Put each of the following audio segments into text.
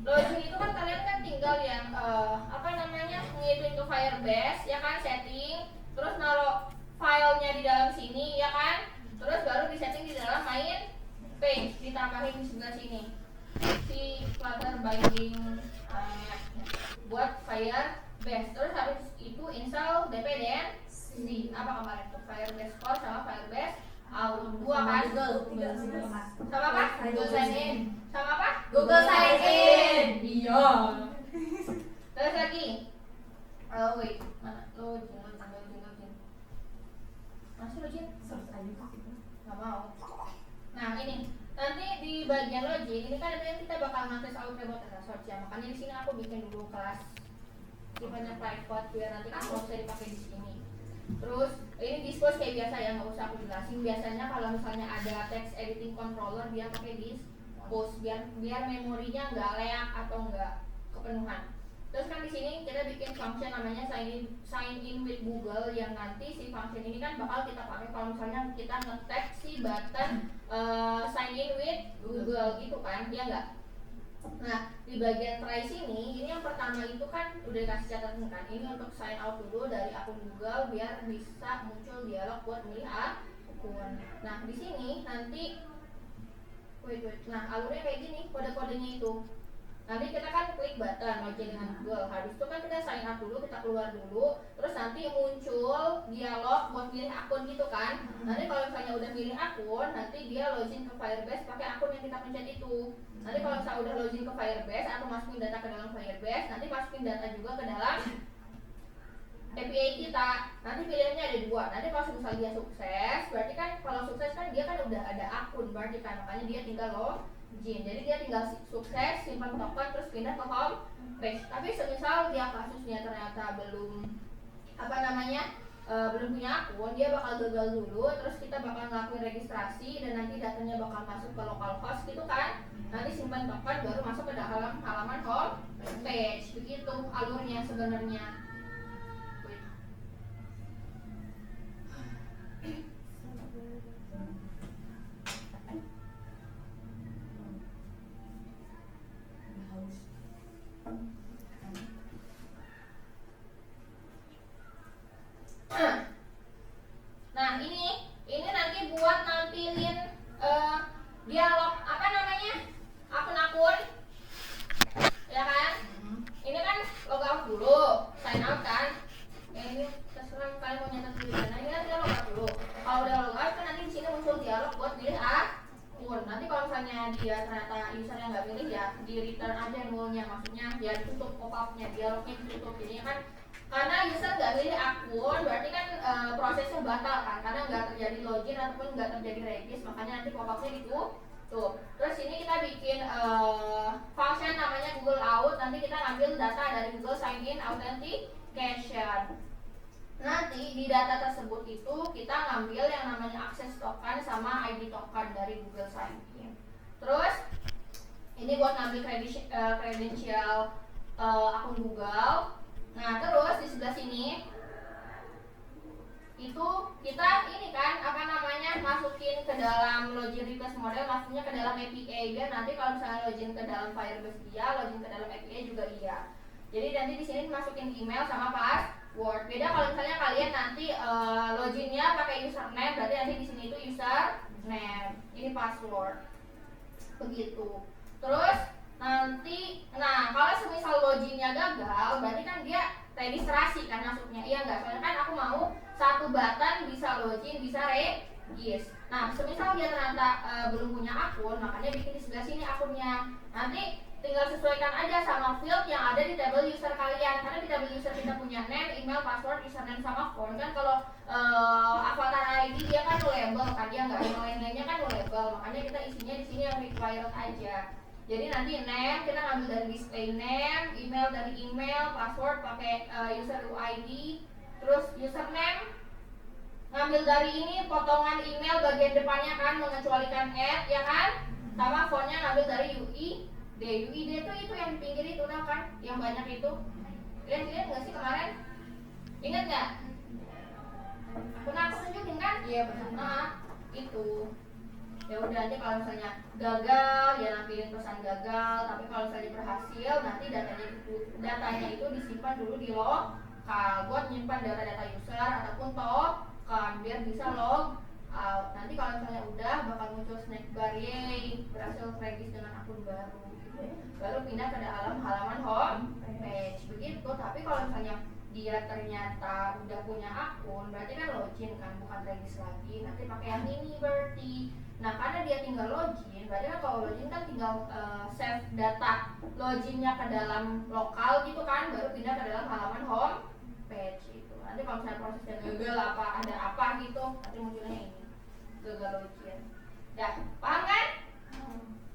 Login itu kan kalian kan tinggal yang ngituin ke Firebase ya kan, setting, terus naruh filenya di dalam sini ya kan, terus baru disetting di dalam main page, ditambahin di sebelah sini si Flutter binding buat Firebase. Terus habis itu install dependency apa kemarin tuh, Firebase Core sama Firebase Auth 2 kan, sama apa? Google Sign In sama apa? Google Sign In. Iya. Terus lagi wait, mana? Login. Masih login? Search aja Kak. Gak mau. Nah ini nanti di bagian login ini kan nanti kita bakal ngakses auth remote data source ya, makanya di sini aku bikin dulu kelas sifatnya private biar nanti kan bisa dipakai di sini. Terus ini dispose kayak biasa ya, nggak usah aku jelasin. Biasanya kalau misalnya ada text editing controller dia pakai dispose biar memorinya nggak leak atau nggak kepenuhan. Terus kan di sini kita bikin function namanya sign in with Google, yang nanti si function ini kan bakal kita pakai kalau misalnya kita nge-tag si button sign in with Google gitu kan, ya nggak? Nah di bagian try sini, ini yang pertama itu kan udah dikasih catatan kan, ini untuk sign out dulu dari akun Google biar bisa muncul dialog buat milih akun. Nah di sini nanti wait, nah alurnya kayak gini, kode-kodenya itu. Nanti kita kan klik button login dengan Google. Habis itu kan kita sign up dulu, kita keluar dulu. Terus nanti muncul dialog buat pilih akun gitu kan. Nanti kalau misalnya udah pilih akun, nanti dia login ke Firebase pakai akun yang kita pencet itu. Nanti kalau misalnya udah login ke Firebase atau masukin data ke dalam Firebase, nanti masukin data juga ke dalam API kita. Nanti pilihannya ada dua. Nanti kalau misalnya dia sukses, berarti kan kalau sukses kan dia kan udah ada akun, berarti kan makanya dia tinggal login. Jadi dia tinggal sukses, simpan token, terus pindah ke home page. Tapi semisal dia kasusnya ternyata belum belum punya akun, dia bakal gagal dulu. Terus kita bakal ngelakuin registrasi dan nanti datanya bakal masuk ke localhost gitu kan. Nanti simpan token baru masuk ke dalam halaman home page. Begitu alurnya sebenarnya. Nah ini nanti buat nampilin dialog akun-akun ya kan. Ini kan logout dulu, sign out kan. Ini terserah kalian mau nyatet dulu. Nah ini kan dia logout dulu. Kalau udah logout kan nanti di sini muncul dialog buat pilih akun. Nanti kalau misalnya dia ternyata usernya nggak pilih ya di return aja nullnya, maksudnya ya ditutup pop-upnya, dialognya ditutup. Jadi kan karena user nggak pilih akun berarti kan prosesnya batal kan, karena nggak terjadi login ataupun nggak terjadi regis, makanya nanti pop-upnya ditutup. Terus ini kita bikin function namanya Google Auth. Nanti kita ngambil data dari Google Sign In Authentication. Nanti di data tersebut itu kita ngambil yang namanya access token sama ID token dari Google Sign In. Terus ini buat ngambil credential akun Google. Nah terus di sebelah sini itu kita ini kan masukin ke dalam login request model, maksudnya ke dalam API biar nanti kalau misalnya login ke dalam Firebase iya, login ke dalam API juga iya. Jadi nanti di sini masukin email sama password. Beda kalau misalnya kalian nanti loginnya pakai username, berarti nanti di sini itu username, ini password. Begitu. Terus nanti, nah kalau semisal loginnya gagal, berarti kan dia registrasi kan masuknya, iya nggak? Soalnya kan aku mau satu button bisa login, bisa regis. Nah, semisal dia ternyata belum punya akun, makanya bikin di sebelah sini akunnya. Nanti tinggal sesuaikan aja sama field yang ada di table user kalian. Karena di table user kita punya name, email, password, username sama phone. Kan kalau avatar ID dia kan no label kan, dia nggak yang lain-lainnya kan no label. Makanya kita isinya di sini yang required aja. Jadi nanti name kita ngambil dari display name, email dari email, password pakai user UID, terus username ngambil dari ini potongan email bagian depannya kan mengecualikan @ ya kan, sama fontnya ngambil dari UID. UID itu yang di pinggir itu nah kan, yang banyak itu. Kalian lihat nggak sih kemarin? Ingat nggak? Pernah aku tunjukin kan? Iya benar. Nah, itu. Ya udah, nanti kalau misalnya gagal ya nampilin pesan gagal, tapi kalau misalnya berhasil nanti datanya itu disimpan dulu di lokal buat nyimpan data-data user ataupun token biar bisa log out. Nanti kalau misalnya udah bakal muncul snack bar, yeay berhasil regis dengan akun baru pindah ke dalam halaman home page begitu. Tapi kalau misalnya dia ternyata udah punya akun, berarti kan login kan, bukan regis lagi. Nanti pakai yang ini berarti. Nah karena dia tinggal login, berarti kan kalau login kan tinggal save data loginnya ke dalam lokal gitu kan, baru pindah ke dalam halaman home page itu. Nanti kalau misalnya prosesnya gagal apa ada apa gitu, nanti munculnya ini gagal login. Dah, paham kan?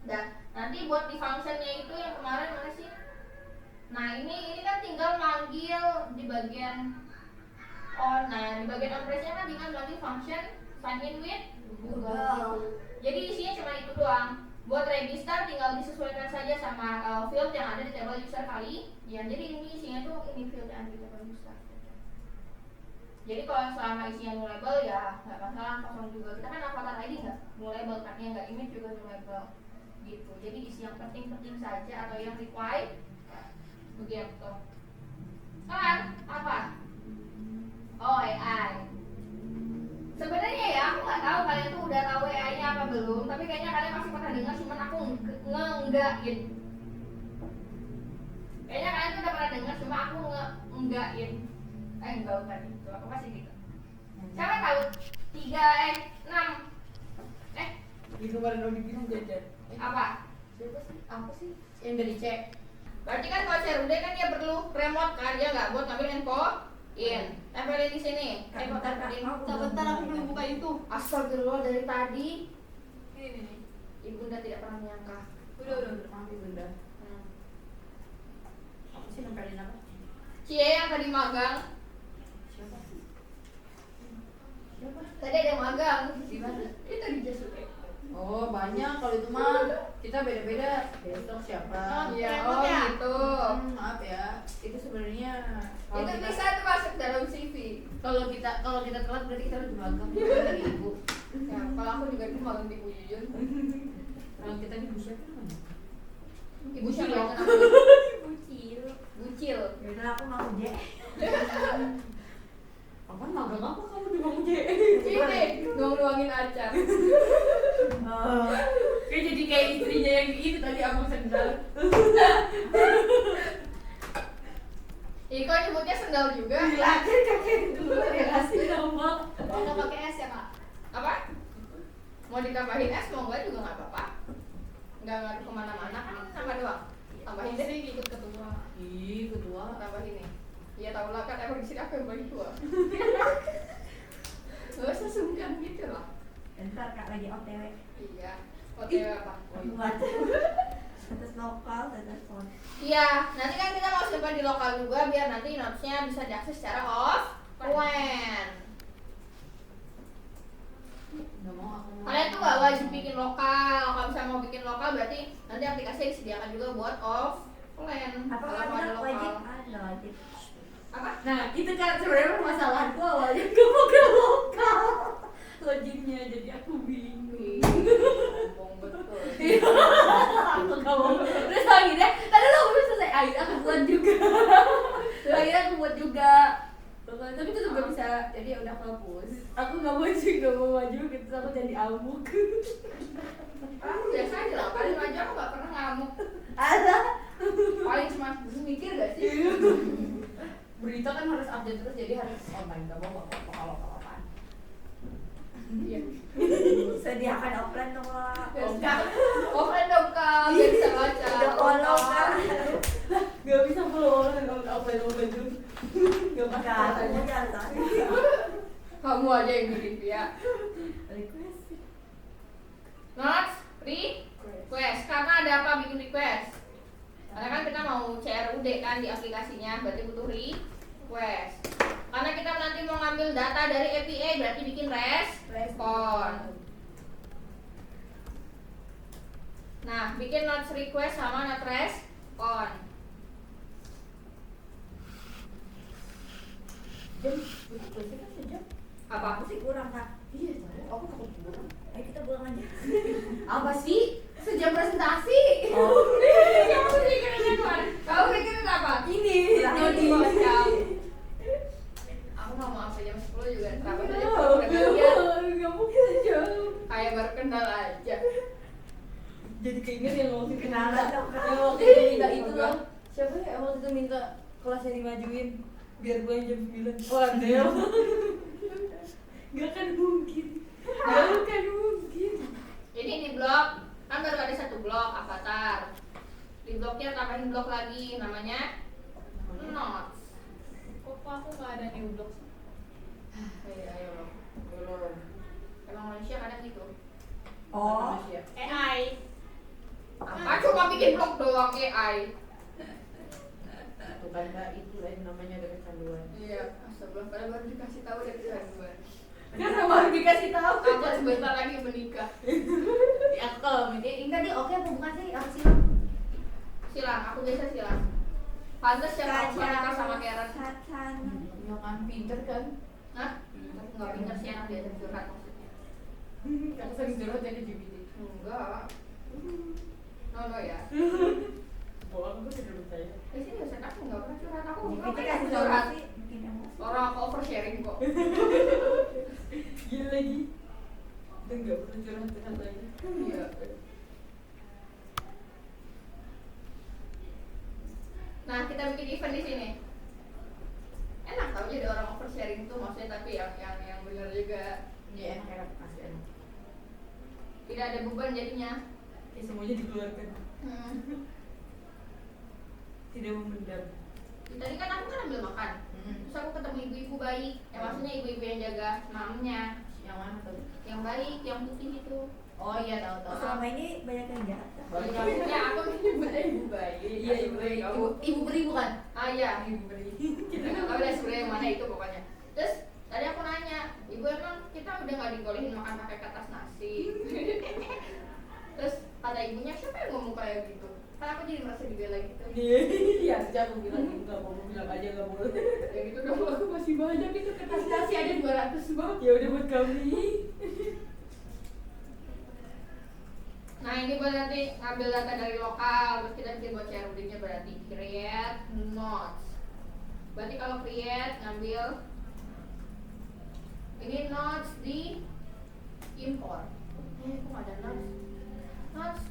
Dah, nanti buat di functionnya itu yang kemarin mana sih? Nah ini kan tinggal manggil di bagian di bagian on-page-nya kan tinggal manggil function sign in with Google. Jadi isinya cuma itu doang. Buat register tinggal disesuaikan saja sama field yang ada di table user kali. Ya, jadi ini isinya tuh ini field yang ada di table user. Jadi kalau selama isinya nullable ya nggak masalah, kosong juga. Kita kan avatar ID nggak nullable kan, ya nggak image juga nullable gitu. Jadi isi yang penting-penting saja atau yang required begitu. Kan apa? Oh, AI. Sebenarnya ya aku nggak tahu kalian tuh udah tahu AI-nya apa belum, tapi kayaknya kalian masih pernah dengar, cuman aku ngeenggakin. Kayaknya kalian tuh udah pernah dengar, cuma aku ngeenggakin. Enggak bukan itu, aku masih gitu. Siapa tahu 6 Itu kemarin udah bikin jajan. apa? Siapa sih? Apa sih? Yang dari cek. Berarti kan kalau CRUD kan dia perlu remote kan, dia nggak buat ngambil info in. Tempelin di sini. Bentar, Aku belum buka itu. Astagfirullah, dari tadi. Ini. Ibunda tidak pernah menyangka. Udah. Maaf Bunda. Apa sih nempelin apa? Cie yang tadi magang. Siapa? Tadi ada yang magang. Di mana? Itu di Jasuke. Oh banyak, kalau itu mah kita beda-beda. Besok siapa? Iya, Oh, gitu. Maaf ya, itu sebenarnya Itu bisa tuh masuk dalam CV. kalau kita telat berarti kita lagi magang dari ibu. Ya, kalau aku juga dulu magang di Bu Yuyun. Kalau kita di siapa namanya? Ibu siapa yang kenapa? Bucil. Bucil. Yaudah aku mau je. Apa magang apa kamu di Bang J? Ini nuangin acar. Kayak jadi kayak istrinya yang itu tadi abang sendal. Ih, kok nyebutnya sendal juga? Gila, kan kakek dulu dia kasih nama. Oh, nggak pakai es ya, Kak? Apa? Mau ditambahin es, mau nggak juga nggak apa-apa. Nggak ngaruh kemana-mana kan, nambah doang. Tambahin deh, ikut ketua. Ih, ketua. Tambahin nih. Iya tahu lah kan, emang di sini aku yang paling tua. Nggak usah sungkan gitu lah. Bentar kak lagi OTW. Iya. OTW apa? Buat status lokal, status phone. Iya, nanti kan kita mau simpan di lokal juga biar nanti notesnya bisa diakses secara offline. Nggak mau aku. Kalian tuh gak wajib bikin lokal. Kalau misalnya mau bikin lokal berarti nanti aplikasinya disediakan juga buat offline. Apa Kalau kalau mau ada bilang lokal. wajib? Ada wajib. Apa? Nah, itu kan sebenarnya permasalahanku awalnya gak mau ke lokal. Logiknya jadi aku bingung. Ngomong betul. Aku gak mau. Terus akhirnya, tadi lo udah selesai. Akhirnya aku buat juga. Akhirnya aku buat juga. Tapi tetap gak bisa. Jadi ya udah aku hapus. Aku gak mau sih, gak mau maju gitu. Aku jadi amuk. Aku biasa aja lah. Paling aja aku gak pernah ngamuk. Ada. Paling cuma mikir gak sih? Berita kan harus update terus, jadi harus online. Gak mau apa-apa kalau apa-apaan. Iya. Sediakan offline dong lah. Offline dong Kak, biar bisa baca. Udah follow kan? Gak bisa follow online kalau offline dulu. Gak Enggak, pasti. aku biasa. Kamu aja yang bikin ya. Request. Notes, request. Karena ada apa bikin request? Karena kan kita mau CRUD kan di aplikasinya, berarti butuh request. Karena kita nanti mau ngambil data dari API, berarti bikin respon. Nah, bikin notes request sama note respon. Jam, requestnya kan sejam. Apa? Aku sih kurang kak. Iya, tahu. Aku takut kurang. Ayo kita pulang aja. Apa sih? Sejam presentasi. Oh. Kamu pikirin kemarin. Kamu pikirin apa? Ini, Pulang Jody. aja. Aku nggak mau sampai jam 10 juga. Terlambat aja kalau udah gantian. Enggak mungkin sejam. Kayak baru kenal aja. Jadi keinget yang waktu itu Kenalan dong, Kak. yang waktu itu minta itu loh. Siapa ya yang waktu itu minta kelasnya dimajuin biar gue jam 9. Waduh. Gak akan mungkin. Gak akan mungkin. Ini blog kan baru ada satu blog Avatar. Di blognya tambahin blog lagi namanya Notes. Kok aku nggak ada new blog sih? Ayo loh. Belum. Emang manusia kadang gitu. Oh. AI. Apa cuma bikin blog doang AI? Tuh kan Mbak, itu lain namanya ada kecanduan. Iya, sebelum pada baru dikasih tahu dari kecanduan. Karena baru dikasih tahu. Aku sebentar lagi menikah. Ya aku kalau ini tadi oke apa bukan sih? Aku silang. Silang, aku biasa silang. Pantes ya kamu nikah sama Karen. Cacan. Ya kan pinter kan? Hah? Aku nggak pinter sih anak diajak curhat maksudnya. Aku sering curhat jadi GPT. Enggak. No ya. Bohong aku tidak percaya. Di sini biasa aku nggak pernah curhat. Aku nggak Kita pernah kasih curhat. solusi bikin emosi. Orang aku oversharing kok. Gila lagi. Udah nggak perlu curhat lagi. Iya. Nah, kita bikin event di sini. Enak tau jadi orang oversharing tuh maksudnya tapi yang benar juga. Iya enak pasti enak. Tidak ada beban jadinya. Ya semuanya dikeluarkan. Tidak memendam. Tadi kan aku kan ambil makan. Terus aku ketemu ibu-ibu baik. Ya maksudnya ibu-ibu yang jaga mamnya. Yang mana tuh? Yang baik, yang putih itu. Oh iya tahu. Selama ini banyak yang jahat. Ya aku menyebutnya ibu baik. Iya ibu beri. Ibu beri bukan? Ah iya. Ibu beri. Kita nggak tahu deh sebenarnya yang mana itu pokoknya. Terus tadi aku nanya, ibu emang kita udah nggak dibolehin makan pakai kertas nasi. Terus kata ibunya siapa yang ngomong kayak gitu? Kan aku jadi merasa dibela gitu. Iya sejak aku bilang ibu nggak mau bilang aja nggak boleh. Ya gitu dong, aku masih banyak itu kertas nasi ada 200 bang. Ya udah buat kami. Nah ini buat nanti ngambil data dari lokal, terus kita bikin buat CRUD-nya berarti create notes. Berarti kalau create ngambil ini notes di import. Kok nggak ada notes? Notes,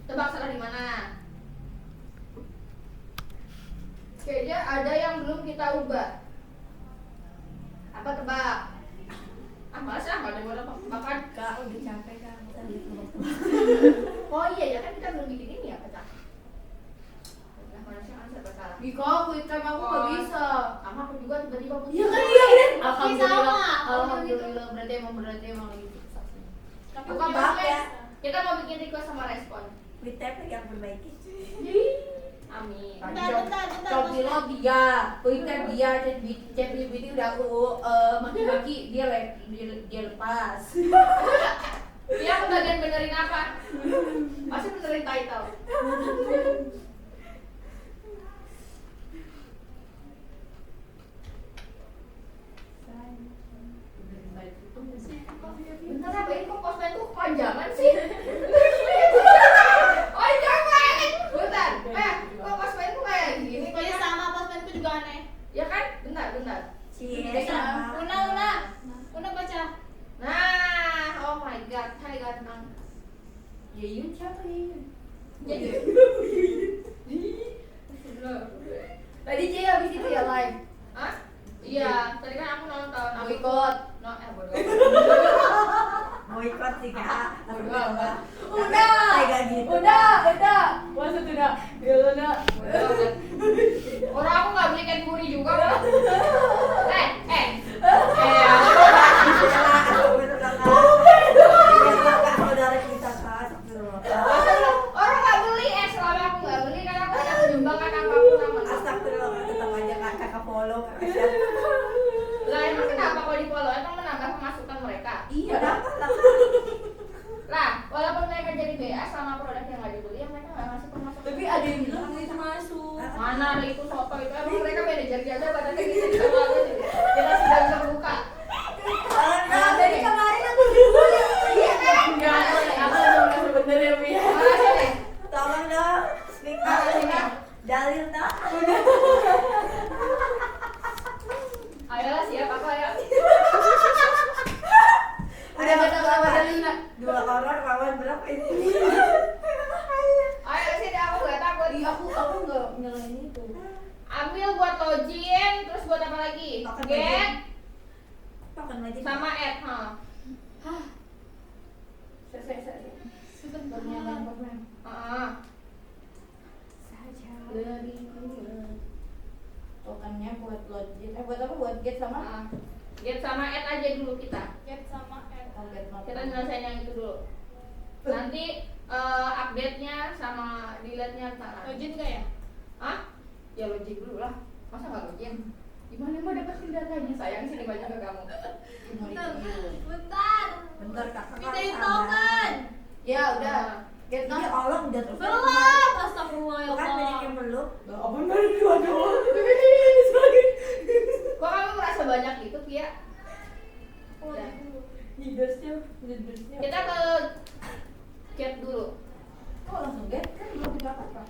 tebak salah di mana? Kayaknya ada yang belum kita ubah. Apa tebak? Masa nggak ada yang mau makan? Kak udah capek kak. Kita lihat tebak-tebak. Oh iya ya kan kita belum bikin ini ya pecah. Nah, manusia kan serba salah. Iko, quick time aku nggak bisa. Sama aku juga tiba-tiba putus. Iya kan iya kan? Alhamdulillah. Alhamdulillah berarti emang lagi sukses. Tapi Bukan punya bab ya. request. Kita mau bikin request sama respon. With tap yang perbaiki. Amin. Bentar. Copilot dia, quick time dia, ChatGPT udah aku maki-maki dia lepas. Dia aku bagian benerin apa? Pasti benerin title. Bentar apa ini kok postman tuh panjangan sih? Panjangan. Bentar. Kok postman tuh kayak gini? Pokoknya sama postmanku juga aneh. Ya kan? Bentar. Cie sama. Una baca. Nah, oh my god, hai ganteng. Ya Yun siapa ya Yun? Jadi Tadi Cie habis itu ya live. Hah? Iya, tadi kan aku nonton. Aku ikut. Bodo. Boykot sih kak. Bodo amat. Udah. Kayak gitu. Udah. Maksud udah. Ya udah. Bodo amat. Orang aku nggak beli Cadbury juga. Saudara kita kak. Orang nggak beli selama aku nggak beli kan aku tidak menyumbangkan apapun sama. Astagfirullah tetap aja kak kakak follow kakak share. Lah emang kenapa kalau di follow emang menambah pemasukan mereka? Iya. Kenapa lah? Lah, walaupun mereka jadi BA selama produk yang nggak dibeli, ya mereka nggak ngasih pemasukan. Tapi ada yang bilang itu masuk. Mana ada itu soto itu emang mereka manajer aja badannya gitu sama aku. Ya tinggalin tak. Ayolah siap apa ya? Udah kata lawan Lina. 2 orang lawan berapa ini? Ayo sini aku gak takut. Ih, aku nggak nyalain itu. Ambil buat login, terus buat apa lagi? Makan Get Makan lagi. sama add, Saya. Sebentar. Baru nyalain pokoknya. Dari tokennya buat login. Buat apa? Buat get sama? Get sama add aja dulu kita. Get sama add. Oh, get not. Kita nyelesain yang itu dulu. Nanti update-nya sama delete-nya ntar. Login nggak ya? Hah? Ya login dulu lah. Masa nggak login? Gimana mau dapetin datanya? Sayang sini banyak ke kamu. Bentar. Bentar. Bentar kakak. Mintain token. Ya udah. Get Ini not. Allah udah terus. Belum. Astagfirullah ya Kan banyak Allah. yang belum. Apa baru dua doang? Kok kamu merasa banyak gitu, Kia? Ya. Leadersnya. Kita ke get dulu. Kok langsung get? Kan belum didapat pak.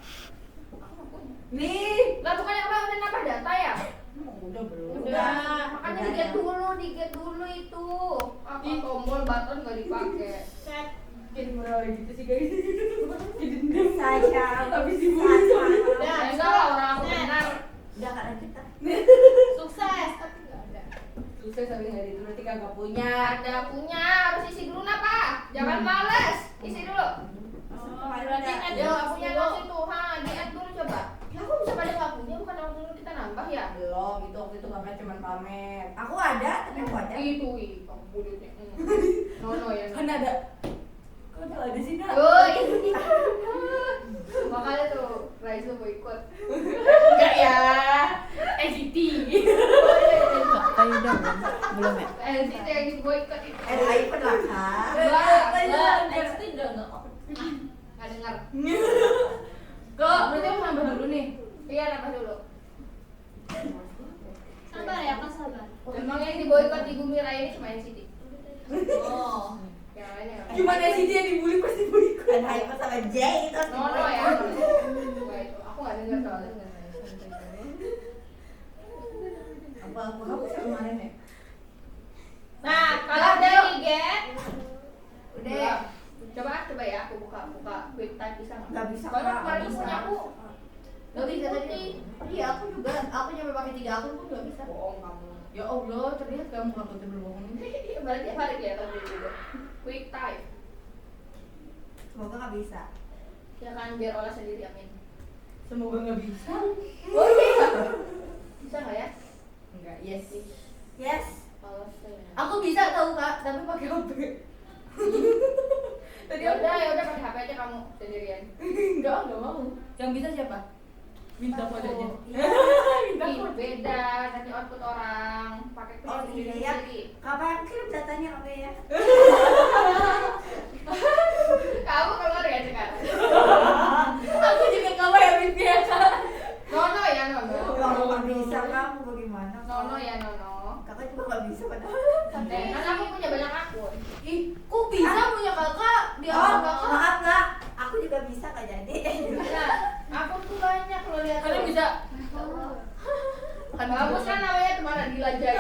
Aku nggak punya. Nih. Lah bukannya kamu udah nambah data ya? Udah belum. Udah. Makanya Udah, di get dulu itu. Apa tombol button nggak dipakai? Set. Jadi murah gitu sih guys. Jadi dendam. Sayang. Habis dibully sama Ya enggak lah orang aku benar. Udah karena kita. Sukses. Tapi nggak ada. Sukses tapi nggak itu berarti kagak punya. Ada punya, harus isi dulu napa? Jangan males. Isi dulu. Oh, berarti add Ya dulu. nggak punya notes itu, di add dulu coba. Ya kok bisa pada nggak punya? Bukan waktu dulu kita nambah ya? Belum, itu waktu itu kakak cuma pamer. Aku ada, tapi aku ada. Itu kamu bulutnya. No ya. Kan ada. Kok ada sih nak? Woi. Makanya tuh Raisa mau ikut. Enggak ya. NCT. Kayu udah belum ya? NCT yang di boykot itu. Ayo pernah kak. NCT udah enggak kok. Nggak dengar. Kok berarti aku nambah dulu nih. Iya nambah dulu. Sabar ya, kan sabar. Memang yang di boykot di Bumi Raya ini cuma NCT. Oh. Yang lainnya nggak. Gimana NCT yang dibully pasti boykot. Dan Hyper sama Jay itu harus No ya. diboykot. Nggak itu. Aku nggak dengar soalnya. Apa kamu sih kemarin ya? Nah, kalau udah di get, Udah. coba ya aku buka quick type bisa nggak? Nggak bisa, Soalnya Kak. kemarin Nggak punya bisa. aku. Gak bisa tadi. Iya aku juga. Aku nyampe pakai 3 akun pun gak bisa. Bohong kamu. Ya Allah, terlihat kamu aku tuh berbohong ini. Iya, berarti tiap hari kelihatan juga. Quick type. Semoga nggak bisa. Ya kan biar olah sendiri amin. Semoga nggak bisa. Oh iya. Bisa nggak ya? Enggak, yes. Yes. Olah sendiri. Aku bisa tahu kak, tapi pakai HP. Tadi Ya udah pakai HP aja kamu sendirian. enggak mau. Yang bisa siapa? Minta kodenya. Minta Ih, kode. beda, nanti output orang pakai Oh sendiri iya ya. sendiri. Kapan kirim datanya oke ya? Kamu keluar ya sekarang. Aku juga kamu yang biasa. Nono ya Nono. Kalau nggak bisa kamu bagaimana? Nono ya Nono. Kakak juga nggak bisa padahal. Kan aku punya banyak akun. Ih, kok bisa punya kakak? Di Oh, akun kakak. maaf kak. Aku juga bisa nggak jadi. Nah, akun tuh banyak lo lihat. Kalian tuh. bisa. Bagus kan namanya teman Adila Jaya.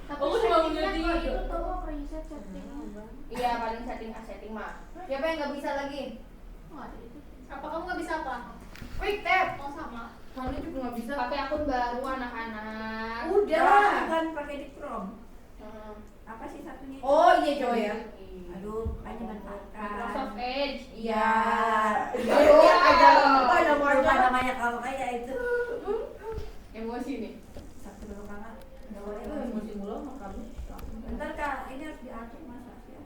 Aku cuma mengerti. itu tuh preset setting. Iya paling setting mah. Siapa yang nggak bisa lagi? Apa kamu nggak bisa apa? Quick tap. Oh sama. Kamu juga nggak bisa. Pakai akun baru anak-anak. Udah. Kan pakai di Chrome. Hmm. Apa sih satunya? Oh iya cowok ya. Aduh, makanya manfaatkan. Microsoft Edge. Iya. Aduh, Ada Lupa namanya. namanya kalau kayak itu. Emosi nih. Satu dulu kakak. Nggak boleh. Masih mulu sama kamu. Bentar kak, ini harus diatur masa ya.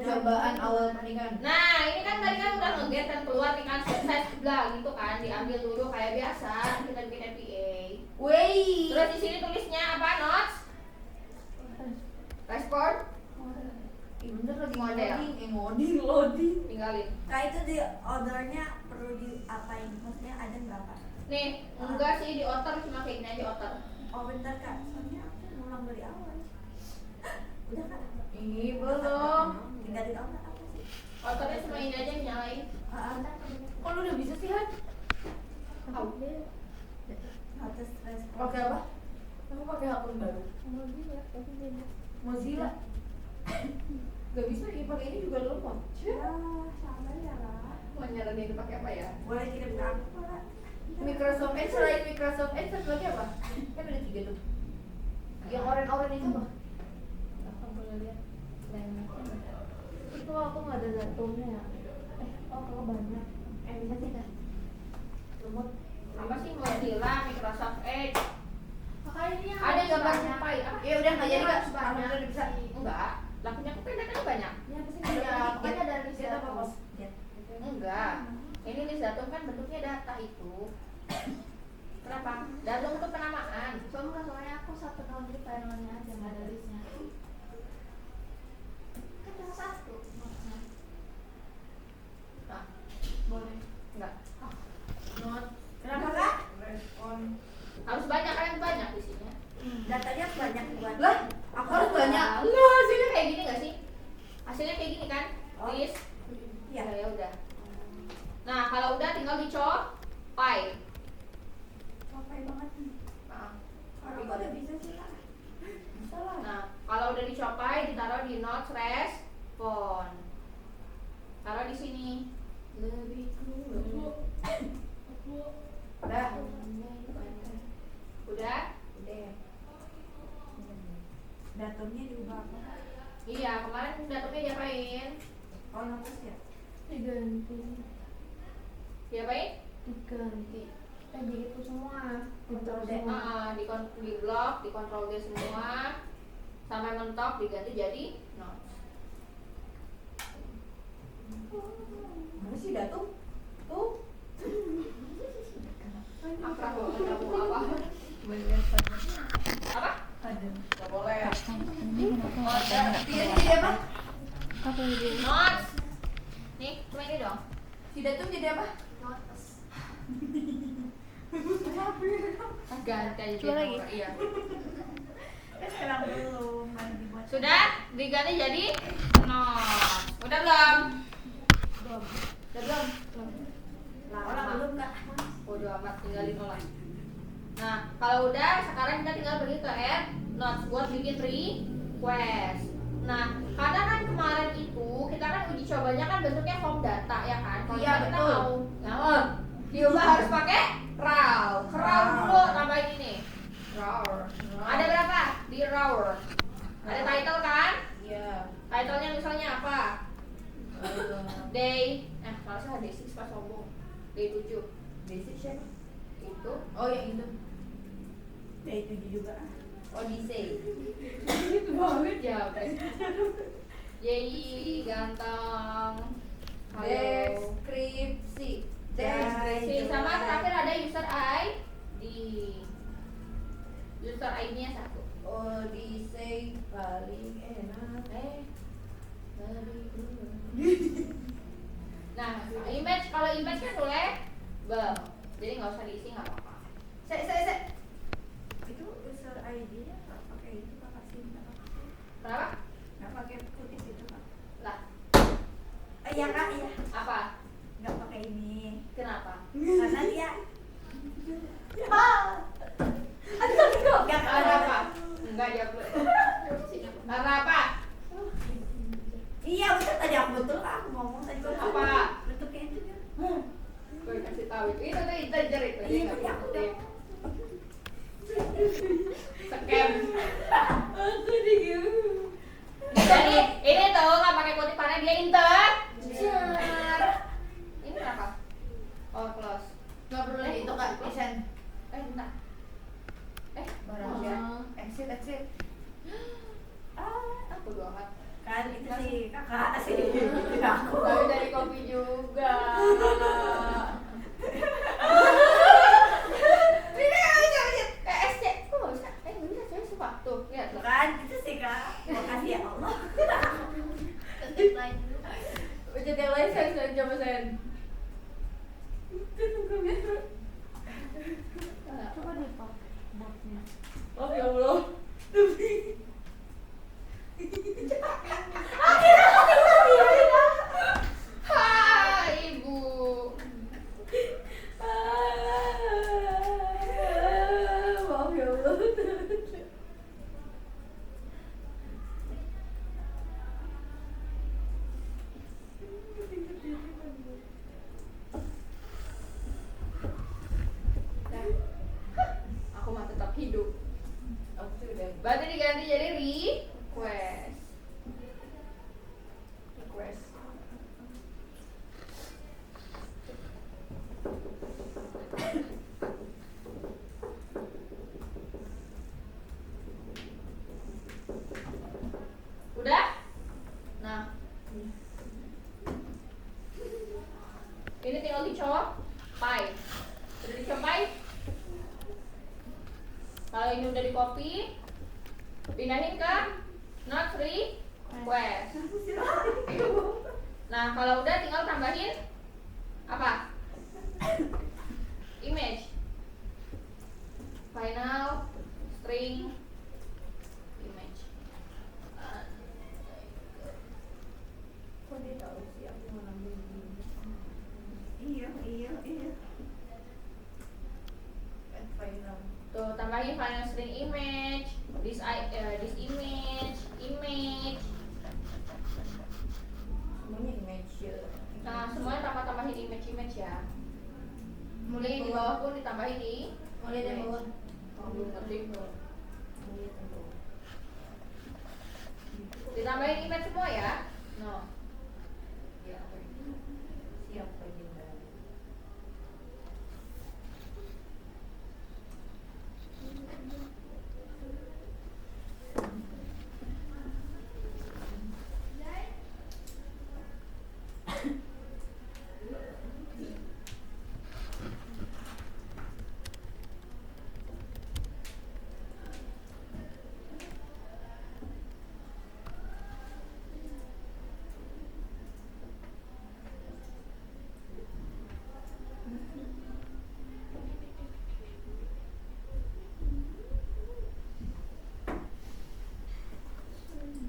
Cobaan awal pernikahan. Nah, ini kan tadi kan udah nge-get dan keluar nih kan sukses bla gitu kan, diambil dulu kayak biasa, kita bikin NPA. Wey. Terus di sini tulisnya apa, notes? Respon, Ih, bener lagi Model. loading. tinggalin. Kak itu di ordernya perlu diapain? Maksudnya ada berapa? Nih, enggak sih di otter cuma kayak gini aja otter. Oh bentar kak, soalnya aku ngulang dari awal. Udah kak. Ih, belum. Tinggal di awal apa sih? Otternya cuma ini aja yang nyalain. Ah, Kok lu udah bisa sih, Han? Tahu. Notice response. Pakai apa? Aku pakai akun baru. Mozilla. Gak bisa ya, pakai ini juga lemot. Ya, sama ya lah. Mau nyaranin pakai apa ya? Boleh kirim ke aku kok lah. Microsoft Edge, selain Microsoft Edge satu lagi apa? Kan ada 3 tuh. Yang orange itu apa? Aku boleh lihat. Itu aku nggak ada datumnya ya. Kalau banyak. Bisa sih kan? Lemot. Apa sih Mozilla, Microsoft Edge? Makanya ini yang Ada harus gambar banyak. sampai apa? Ya udah nggak jadi kak. Harus banyak. Kamu udah bisa. Enggak. Lakunya aku pendek kan banyak. Ya pasti Ada ada. Pokoknya ada list Dia apa bos? Enggak. Ini list datum kan bentuknya data itu. Kenapa? Datum itu penamaan. Soalnya aku 1 tahun ini filenya aja nggak ada listnya. Kan cuma 1 maksudnya. Nah, Boleh. enggak. Not. Kenapa kak? Respon. Harus banyak kan banyak isinya. Datanya banyak buat. Lah, aku harus banyak. Enggak, hasilnya kayak gini enggak sih? Hasilnya kayak gini kan? Oh. List. Iya. Ya udah. Nah, kalau udah tinggal dicopai. Capek banget nih. Nah, Orang kok udah bisa sih kak? Bisa lah. Nah, kalau udah dicopai ditaruh di notes respon. Taruh di sini. Lebih cool. Udah. Udah? Udah. Datumnya diubah apa? Iya, kemarin datumnya diapain? Oh notice ya? Diganti. Diapain? Diganti. Jadi itu semua. Control D. Di blok, di control D semua. Sampai mentok diganti jadi notes. Mana sih datum? Tuh. Akrab banget kamu apa? Apa? Gak boleh. Jadi apa? Notes. Nih, cuma ini dong. Si datum jadi apa? Notes. Ganti aja. Coba lagi. Iya. Sekarang belum main dibuat. Sudah diganti jadi notes. Udah belum? Belum. Udah belum? Orang Lama. belum kak. Bodo amat, tinggalin lah. Nah, kalau udah sekarang kita tinggal pergi ke add notes buat bikin request. Nah, karena kan kemarin itu kita kan uji cobanya kan bentuknya form data ya kan. Kalau Iya, kita betul. mau diubah harus pakai raw. Raw dulu tambahin ini. Raw. Ada berapa di raw? Ada title kan? Iya. Titlenya misalnya apa? Day, malasnya day 6 pas sombong. Day 7. Basic siapa? Itu. Oh yang itu. Ya itu juga. Odyssey. Itu banget ya, Yeay, ganteng. Halo. Deskripsi. Deskripsi sama terakhir ada user ID. User ID-nya 1. Odyssey paling enak. Nah, image kalau image kan boleh jadi nggak usah diisi nggak apa-apa. Sek. Itu user ID-nya nggak pakai itu kakak sih. Kenapa? Nggak pakai kutip itu kak. Lah, Iya kak, iya. apa? Nggak pakai ini. Kenapa? Karena dia. Nggak karena apa? Enggak jawab dulu. Karena apa? Iya betul tadi aku betul kak. Aku ngomong tadi Apa? bentuknya itu kan. Gue kasih tahu itu tuh integer itu. Iya tadi aku udah. Scam. Aku digini. Jadi ini tuh nggak pakai kutip karena dia integer. Ini kenapa? Oh close. Nggak perlu lagi itu kak. Desain. Bentar. Barang ya. Exit. Aku dua amat. Kan itu sih kakak sih. Tidak aku. Tapi dari kopi juga. SC, kok nggak bisa? Nggak bisa saya suka. Tuh, lihat. Bukan itu sih kak. Makasih ya Allah. Ketik lain dulu. Ini tinggal dicopai. Udah dicopai. Kalau ini udah di copy, pindahin ke not request. Nah, kalau udah tinggal tambahin apa? Image. Final string image. Kok dia tahu sih aku mau ngambil ini? Iya. Final. Tuh, tambahin final string image, this image. Semuanya image ya. Nah, semuanya tambahin image ya. Mulai di bawah pun ditambahin di Mulai dari bawah. Oh, belum ngerti. Iya tentu. Ditambahin image semua ya. No. Ya, siap Baginda.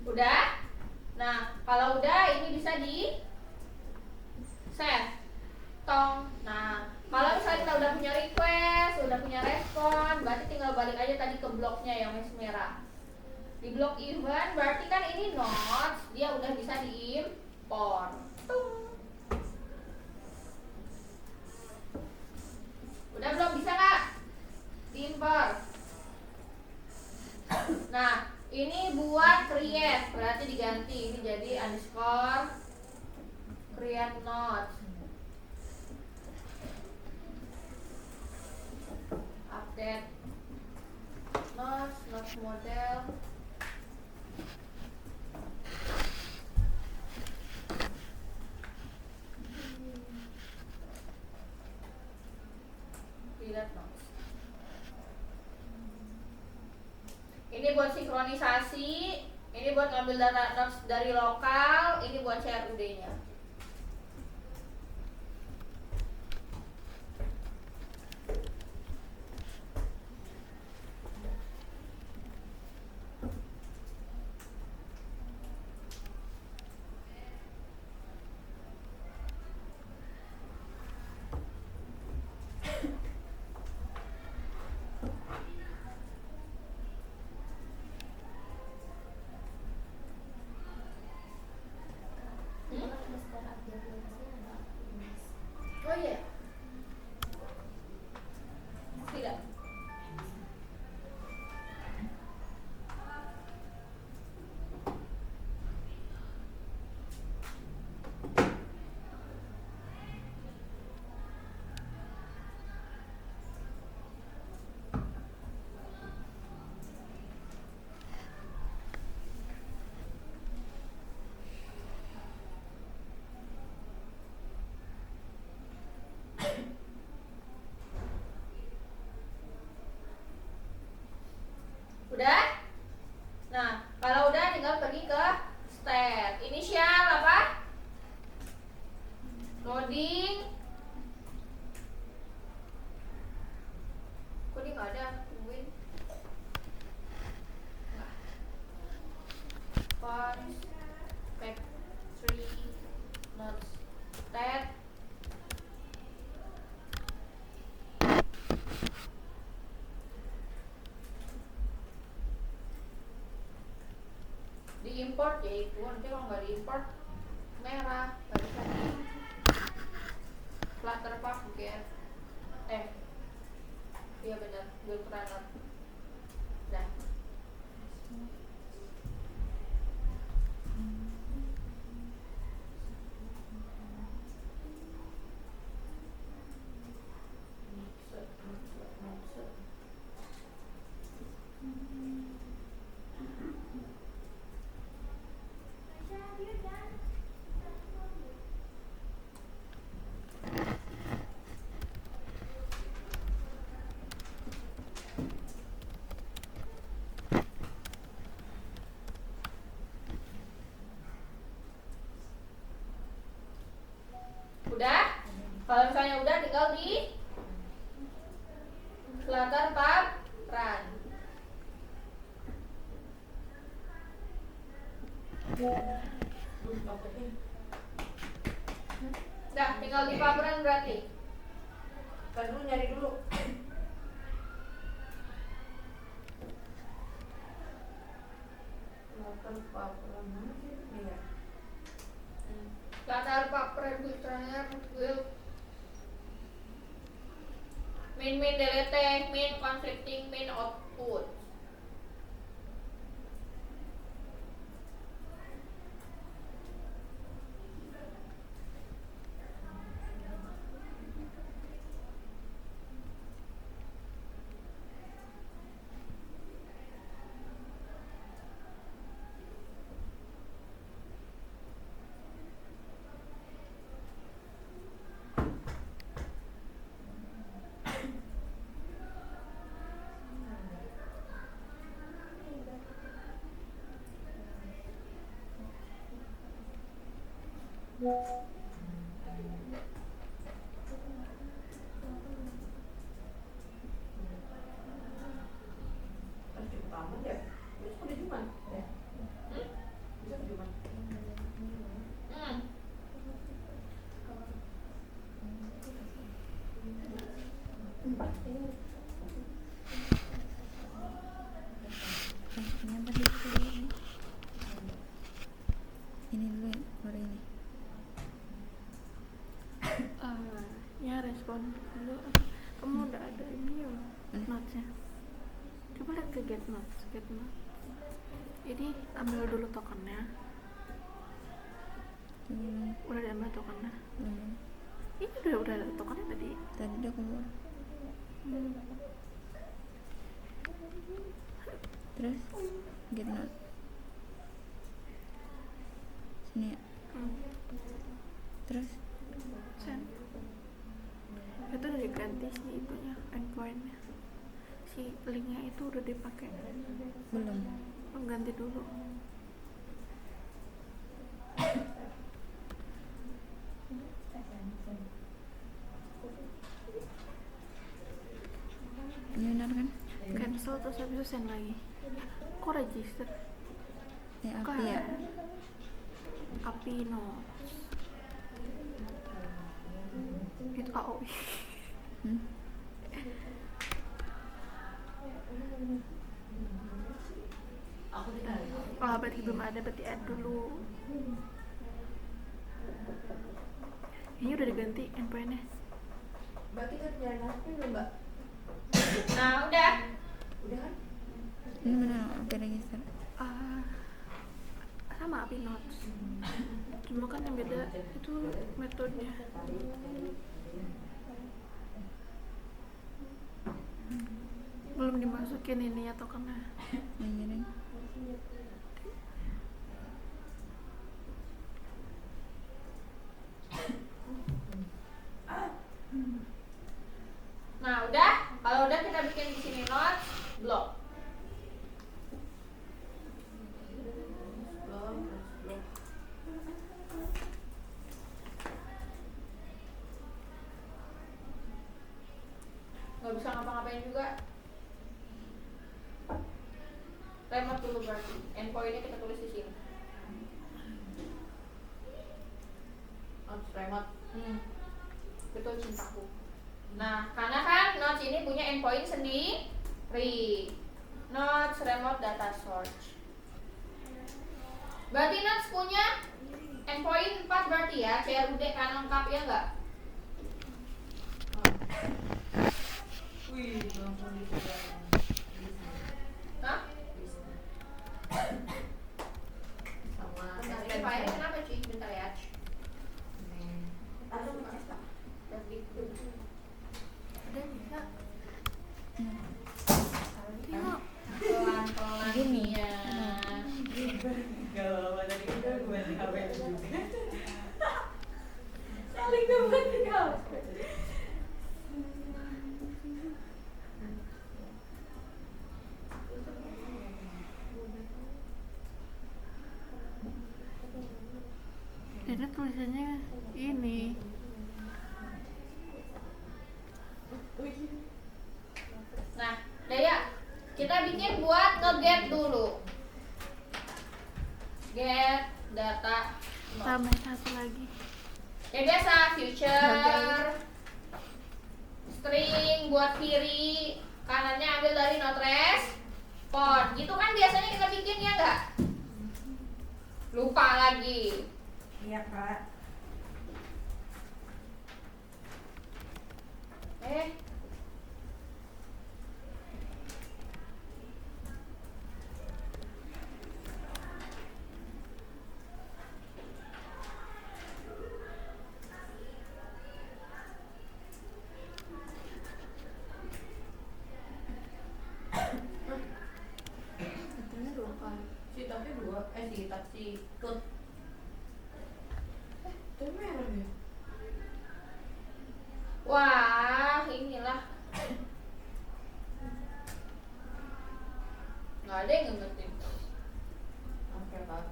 Udah? Nah, kalau udah ini bisa di save. Tong. Nah, kalau misalnya kita udah punya request, udah punya respon, berarti tinggal balik aja tadi ke bloknya yang merah. Di blok event berarti kan ini notes, dia udah bisa diimport. Tung. Udah belum bisa nggak? Diimport. Nah, ini buat create, berarti diganti ini jadi underscore create notes. Update notes model. Delete notes. Ini buat sinkronisasi, ini buat ngambil data notes dari lokal, ini buat CRUD-nya. Oh iya. Tidak. Udah? Nah, kalau udah tinggal pergi ke state. Inisial apa? Loading. Kok dia nggak ada? Tungguin. Nggak. Cons factory not state. Diimport ya itu, nanti kalau nggak diimport merah, nggak bisa di Flutterpack bukan? Iya benar, build runner. Dah. Kalau misalnya udah tinggal di latar paparan. Udah, tinggal di paparan berarti. Kan dulu nyari dulu. Latar paparan mana sih? Iya. Latar paparan filternya will main delete, main conflicting, main output. Kan cukup amat ya. Besok udah Jumat. Ya. Besok Jumat. Hmm. Ini apa sih? Ini dulu ya, baru ini. Ya respon dulu. Kamu udah ada ini ya notes-nya. Coba lihat ke get notes. Ini ambil dulu tokennya. Udah diambil tokennya. Ini udah ada tokennya tadi. Tadi udah keluar. Terus get note. Sini ya. Terus Send. Itu udah diganti sih itunya, endpointnya. Si linknya itu udah dipakai. belum. Ganti dulu. Ini benar kan? Cancel terus habis itu send lagi. Kok register? Api ya. Api no. Itu AOI. Aku ditarik. Oh, berarti belum ada, berarti add dulu. Ini udah diganti endpointnya. Berarti kan jalan HP belum, Mbak? Nah, udah. Udah kan? Ini benar api register. Sama api notes. Cuma kan yang beda itu metodenya. Belum dimasukin ini ya tokennya. Ini deh. Nah, udah. Kalau udah kita bikin di sini notes, blok. Belum. Nggak bisa ngapa-ngapain juga. Remote dulu berarti. Endpointnya kita tulis di sini. Notes remote. Betul cintaku. Nah, karena kan notes ini punya endpoint sendiri. Notes remote data source. Berarti notes punya endpoint 4 berarti ya, CRUD kan lengkap ya enggak? Wih, langsung dipegang. Hah? Sama Bentar, ini filenya kenapa cuy? Bentar ya. Atau pakai apa? Udah bisa. Pelan-pelan Gini. ya. Kalau lama tadi udah gue HP juga. Saling ngebalik kau. Jadi tulisannya ini Nah, Daya, kita bikin buat nge-get dulu. Get data not. Tambah satu lagi. Kayak biasa, future string buat kiri, kanannya ambil dari not respond. Gitu kan biasanya kita bikin, ya nggak? Lupa lagi. Iya kak. Betulnya 2 kali. Si tapi 2, si taksi tut. Tapi merah ya. Wah, inilah. Nggak ada yang ngertiin. Oke kak.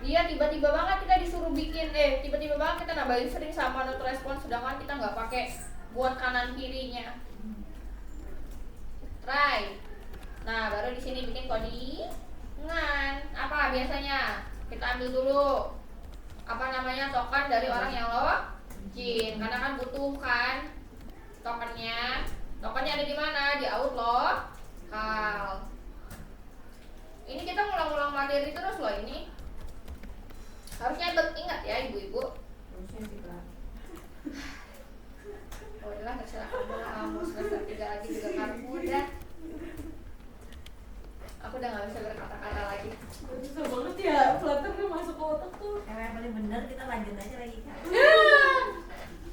Iya, tiba-tiba banget kita disuruh bikin, tiba-tiba banget kita nambahin string sama not respond, sedangkan kita nggak pakai buat kanan kirinya. Try. Nah, baru di sini bikin codingan. Apa biasanya? Kita ambil dulu apa namanya token dari orang yang login, karena kan butuh kan tokennya. Tokennya ada di mana? Di outlook. Ini kita ngulang-ngulang materi terus loh ini. Harusnya ingat ya ibu-ibu. Harusnya sih kak. Oh udahlah, terserah kamu semester 3 lagi juga kamu udah. Aku udah gak bisa berkata-kata lagi. Susah banget ya, Flutter tuh masuk ke otak tuh. Yang paling bener kita lanjut aja lagi kak.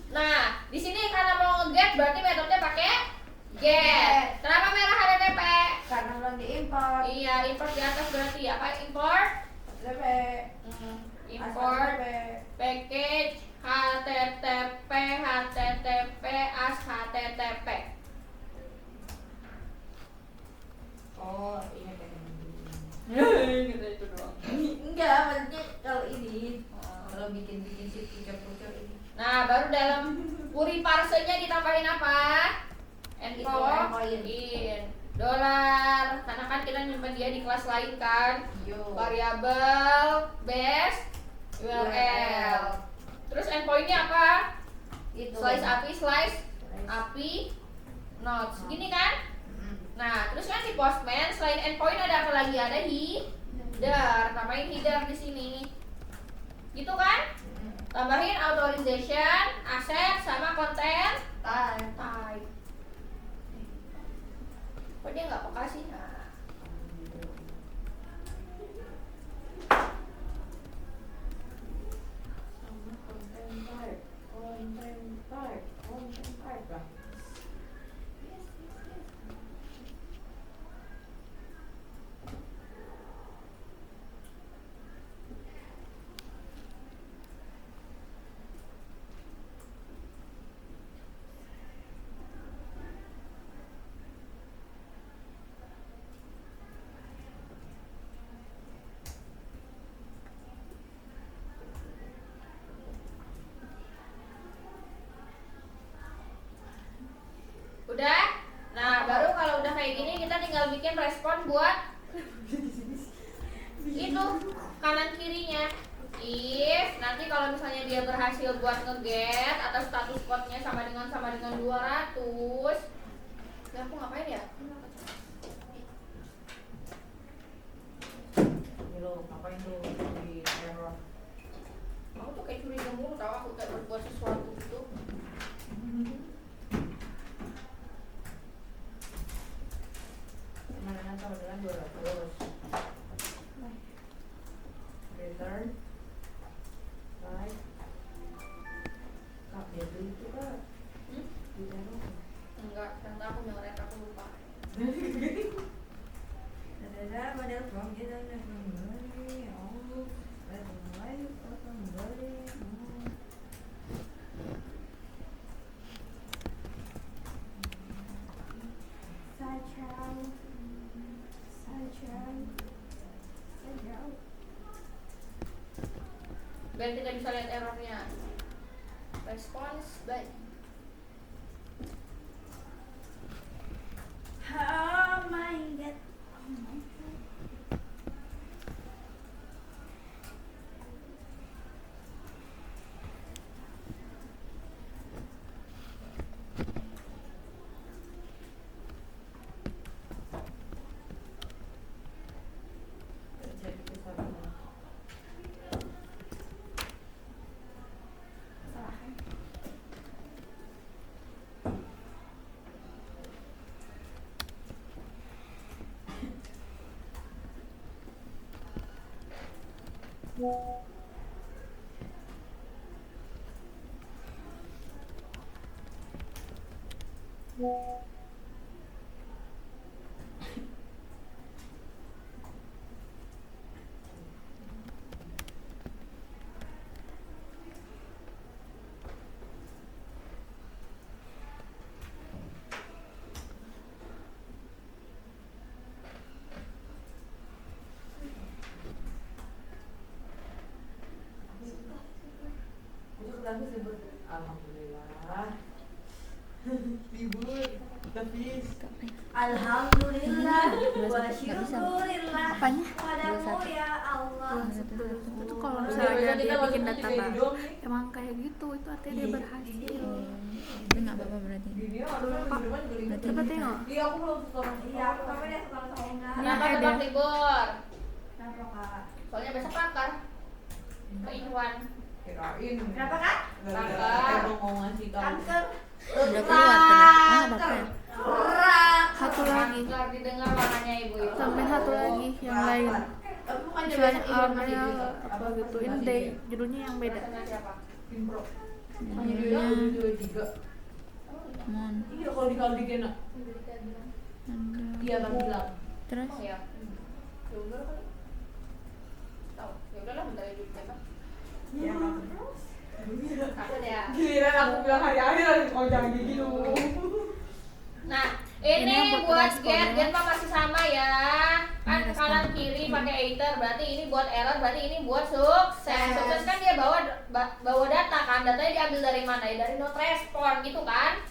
Nah, di sini karena mau nge-get berarti metodenya pakai get. Kenapa merah HTTP? Karena belum diimpor. Iya, import di atas berarti apa? Import HTTP. import package HTTP as HTTP. Oh iya kayak Gitu itu doang. enggak, maksudnya kalau ini kalau bikin si future ini. Nah, baru dalam query parsenya ditambahin apa? Endpoint. In dollar, karena kan kita nyimpan dia di kelas lain kan. Yo. Variabel base URL. Terus endpointnya apa? Itu. Slice API notes. Gini kan? Nah, terus kan si Postman selain endpoint ada apa lagi? Ada header. Tambahin header di sini. Gitu kan? Tambahin authorization, asset sama content type. Kok dia nggak peka sih? Nah. Sama content type lah. Udah? Nah, baru kalau udah kayak gini kita tinggal bikin respon buat itu kanan kirinya. If nanti kalau misalnya dia berhasil buat nge-get atau status code-nya sama dengan 200, ya aku ngapain ya? Ini lo ngapain tuh di error? Aku tuh kayak curiga mulu tau aku kayak berbuat sesuatu gitu. Kemana sama dengan 200. Return. Right. Kak dia dulu itu kak. Di error. Enggak, ternyata aku nyoret, aku lupa. Ada model from kita udah kembali. Oh, kembali. Biar kita bisa lihat errornya. Response baik. Oh my god. Aku sebut alhamdulillah. Libur, tapi Alhamdulillah wa syukurillah Apanya? padamu ya Allah. Itu kalau misalnya dia bikin data baru emang kayak gitu, itu artinya dia berhasil. Itu nggak apa-apa berarti. Coba tengok. Iya, aku belum suka. Iya, aku kami udah sekolah tahun enggak. Kenapa ada. tetap libur? Kenapa kak? Soalnya besok kanker. Ke Iwan. Kirain. Kenapa kak? Gara-gara emang mau ngasih tahu. Kanker. Udah keluar tuh. Oh, nggak apa-apa ya. Satu lagi, Kanker didengar warnanya ibu itu. sampai satu lagi yang lain. Tapi bukannya Misalnya besok Iwan masih A-nya bisa. apa gitu, ini deh judulnya yang beda. Sama siapa? Impro. Hanya Judulnya dia udah 23. Mon. Iya, kalau dikalikin nak. Ada. Iya, tapi bilang. Terus Oh ya. Ya udah kali. Tahu. Ya udahlah bentar lagi siapa? Ya. Kakak ya. Giliran aku bilang hari-hari kau jangan kayak gitu. Nah, Ini yang ini buat buat responnya. get pak masih sama ya. Kan Ini respon. kanan kiri pakai iter, berarti ini buat error, berarti ini buat sukses. Sukses kan dia bawa data kan, datanya diambil dari mana ya? Dari not respon gitu kan.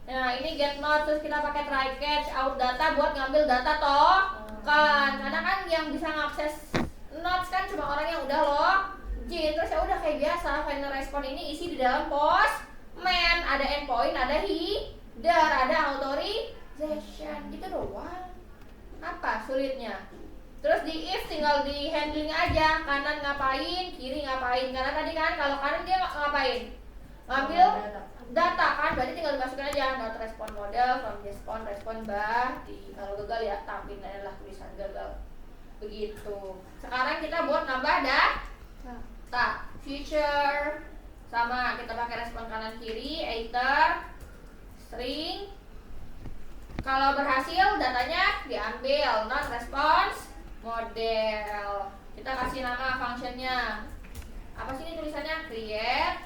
Nah, ini get not, terus kita pakai try catch out data buat ngambil data toh kan. Karena kan yang bisa ngakses notes kan cuma orang yang udah login. Terus ya udah kayak biasa, final respon ini isi di dalam postman, ada endpoint, ada header, ada authorization, gitu doang. Apa sulitnya? Terus di if tinggal di handling aja, kanan ngapain, kiri ngapain. Karena tadi kan kalau kanan dia ngapain? Ngambil data kan, berarti tinggal dimasukin aja not respond model from respond bar di kalau gagal ya tampilin adalah tulisan gagal begitu. Sekarang kita buat nambah data future sama kita pakai respon kanan kiri iter string. Kalau berhasil datanya diambil not response model. Kita kasih nama functionnya apa sih ini tulisannya create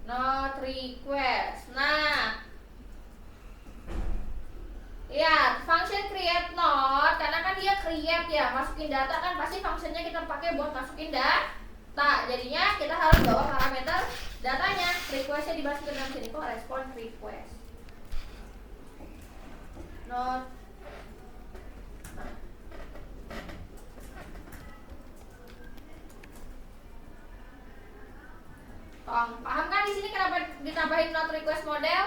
not request. Nah, ya function create not karena kan dia create ya, masukin data kan pasti functionnya kita pakai buat masukin data. Jadinya kita harus bawa parameter datanya. Requestnya dimasukin dalam sini kok respon request. Not. Nah. Paham kan di sini kenapa ditambahin not request model?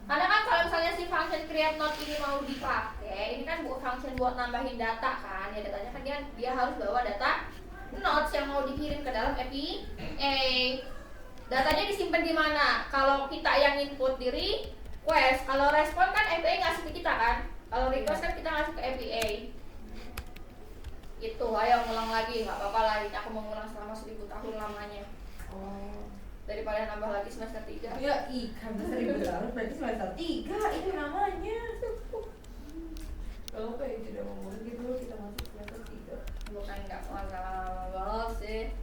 Karena kan kalau misalnya si function create not ini mau dipakai, ini kan function buat nambahin data kan, ya datanya kan dia harus bawa data notes yang mau dikirim ke dalam API. Datanya disimpan di mana? Kalau kita yang input di request, kalau respon kan API ngasih ke kita kan, kalau request kan kita ngasih ke API. Itu, ayo ngulang lagi, nggak apa-apa lah, ini aku mau ngulang selama 1000 tahun lamanya. Oh. Daripada nambah lagi semester 3. Ya, karena 1000 tahun berarti semester 3 itu namanya. Kalau kayak tidak mau gitu kita masuk semester 3. Bukan nggak mau sih.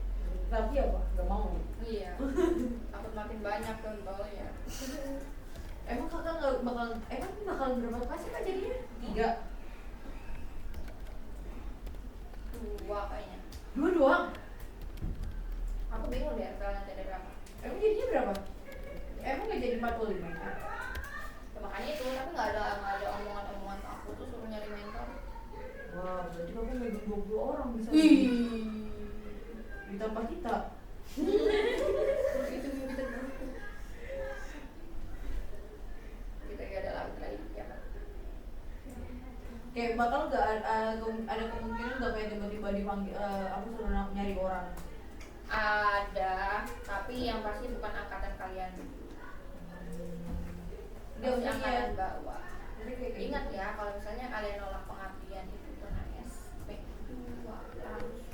Tapi apa? Gak mau. Iya. Takut makin banyak contohnya. Emang kakak nggak bakal berapa kelas sih kak jadinya? 3. itu aku megang 20 orang bisa. Ditambah kita. Itu mimpi terburuk. Kita gak ada lagi ya kan. Kayak bakal gak ada kemungkinan gak kayak tiba-tiba dipanggil aku suruh nyari orang. Ada, tapi yang pasti bukan angkatan kalian. Dia Pasti usia. angkatan bawah. Jadi kayak gitu. Ingat ya, kalau misalnya kalian nolak pengabdian itu kena SP 2 langsung.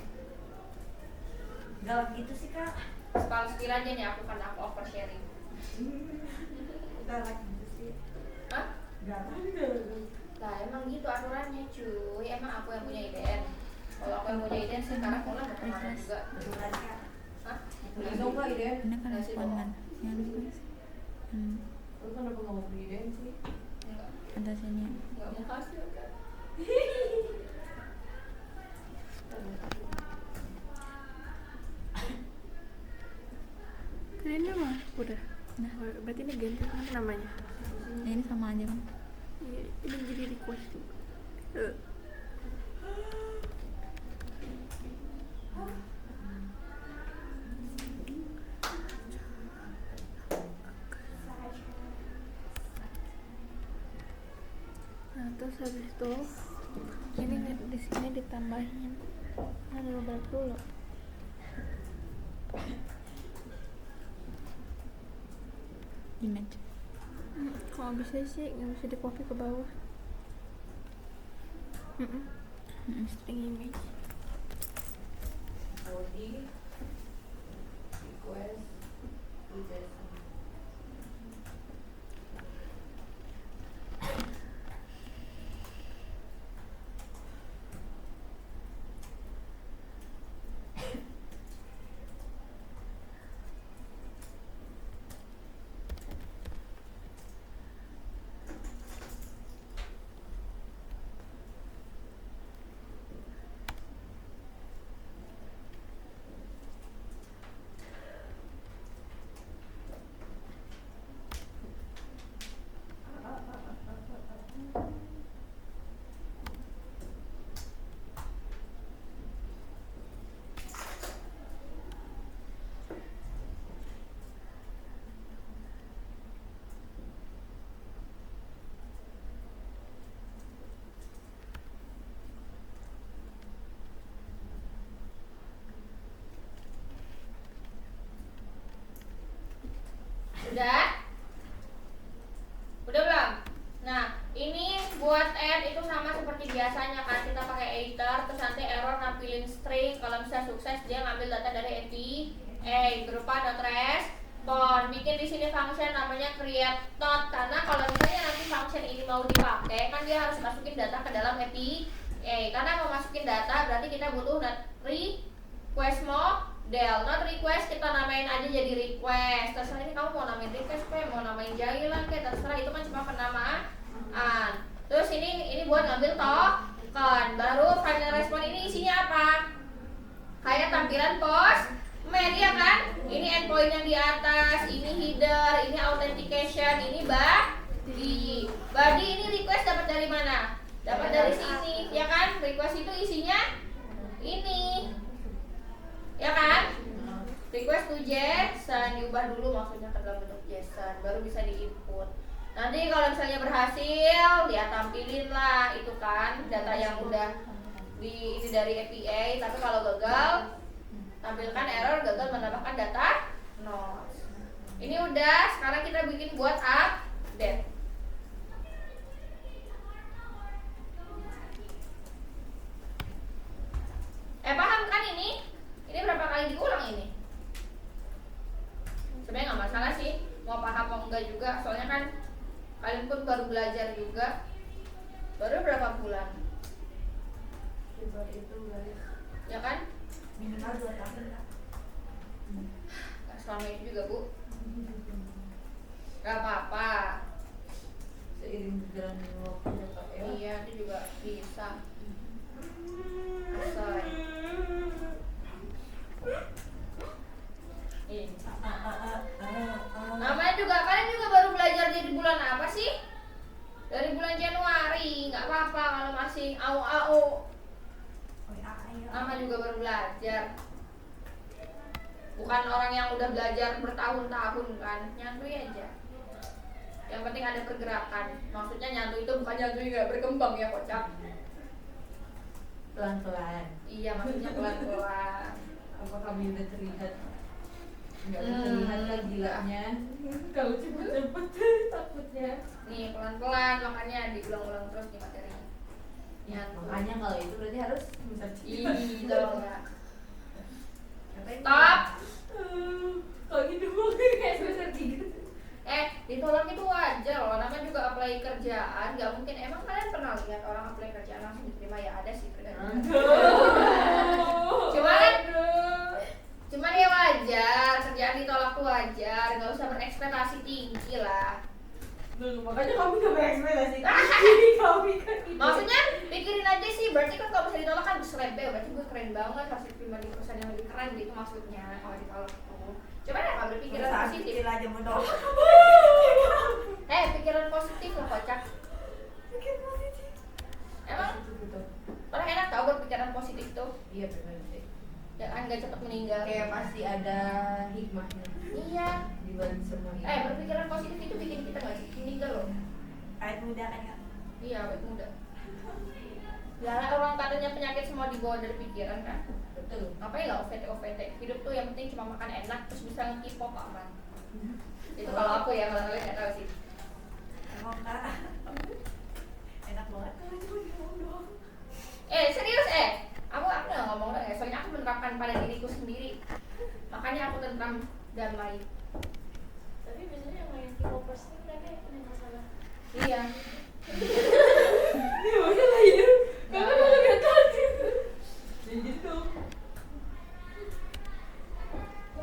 Galak gitu sih kak. Sekali sekiranya nih aku oversharing. Galak gitu sih. Hah? Galak. Lah emang gitu aturannya cuy. Emang aku yang punya IDN. Kalau aku yang punya IDN sekarang mulai mau kemana juga. Betul kan kak? Hah? Beli dong kak ide. Ini kan Nasi respon doang. kan yang request. Lu kenapa gak mau beli ide sih? Enggak, Atas ini. enggak mau hasil kan. Ini mah udah. Nah, Oh, berarti ini ganti kan namanya. ini sama aja kan. Iya, ini jadi request juga. Nah, terus habis itu ini di sini ditambahin ada beberapa dulu. Image. Kalau bisa sih nggak bisa di copy ke bawah. String image. Body. Request. Request. Udah? Udah belum? Nah, ini buat add itu sama seperti biasanya kan, kita pakai editor, terus nanti error nampilin string. Kalau bisa sukses dia ngambil data dari API berupa .respond. Bikin di sini function namanya create node, karena kalau misalnya nanti function ini mau dipakai kan dia harus masukin data ke dalam API. Karena mau masukin data berarti kita butuh request model, not request kita namain aja jadi request. Terserah ini kamu mau namain request kayak mau namain jailan kayak terserah, itu kan cuma penamaan. Terus ini buat ngambil token. Baru final response ini isinya apa? Kayak tampilan post media kan? Ini endpoint yang di atas, ini header, ini authentication, ini body. Body ini request dapat dari mana? Dapat dari sini, ya kan? Request itu isinya ini, ya kan? Request to JSON diubah dulu maksudnya ke dalam bentuk JSON, baru bisa diinput. Nanti kalau misalnya berhasil, ya tampilin lah itu kan data yang udah ini dari API. Tapi kalau gagal, tampilkan error gagal menambahkan data nodes. Ini udah, sekarang kita bikin buat update. Paham kan ini? Ini berapa kali diulang ini? Sebenarnya nggak masalah sih, mau paham mau enggak juga. Soalnya kan kalian pun baru belajar juga. Baru berapa bulan? Coba itu guys. Ya kan? Minimal 2 tahun lah. Nggak selama itu juga, Bu. Gak apa-apa. Seiring berjalannya waktu ya kak ya. Iya, itu juga bisa. Asoy. Ini. Namanya juga, kalian juga baru belajar dari bulan apa sih? Dari bulan Januari, nggak apa-apa kalau masih au-au. Mama juga baru belajar. Bukan orang yang udah belajar bertahun-tahun kan, nyantui aja. Yang penting ada pergerakan. Maksudnya nyantui itu bukan nyantui nggak berkembang ya kocak. Pelan-pelan. Iya maksudnya pelan-pelan. Apa kami udah terlihat? Nggak terlihat lah gilanya. Kalau cepet-cepet takutnya. Nih pelan-pelan makanya diulang-ulang terus nih materinya. Nyantui. Makanya kalau itu berarti harus bisa Ih, tolong ya. Stop. Stop. Kalau gitu kayak semester 3. Ditolak itu wajar loh. Namanya juga apply kerjaan. Gak mungkin. Emang kalian pernah lihat orang apply kerjaan langsung diterima? Ya ada sih tergantung. Cuman ya wajar. Kerjaan ditolak tuh wajar. Gak usah berekspektasi tinggi lah. Makanya kamu gak berekspektasi tinggi. Kamu kan itu. Maksudnya pikirin aja sih. Berarti kan kalau misalnya ditolak kan selebel. Berarti gue keren banget. Harus diterima di perusahaan yang lebih keren gitu maksudnya. Kalau ditolak tuh. Coba deh kamu berpikiran positif. aja mau dong. Pikiran positif lah kocak. Bikin positif. Emang paling enak tau berpikiran positif tuh. Iya benar sih. Ya kan gak cepet meninggal. Kayak pasti ada hikmahnya Iya. di balik semua ini. Berpikiran positif itu bikin kita gak cepet meninggal loh. Awet muda kan Kak? Iya, awet muda. Ya orang katanya penyakit semua dibawa dari pikiran kan. Betul. Ngapain lah OVT. Hidup tuh yang penting cuma makan enak terus bisa nge-K-pop aman. Itu kalau aku ya, kalau kalian gak tahu sih. Emang Kak? Enak banget kalau cuma ngomong doang. Serius aku gak ngomong dong ya, soalnya aku menerapkan pada diriku sendiri. Makanya aku tentram damai. Tapi biasanya yang main K-popers ini mereka yang punya masalah. Iya. Dia udah lahir. Kamu malah gak tahu. Jadi dong.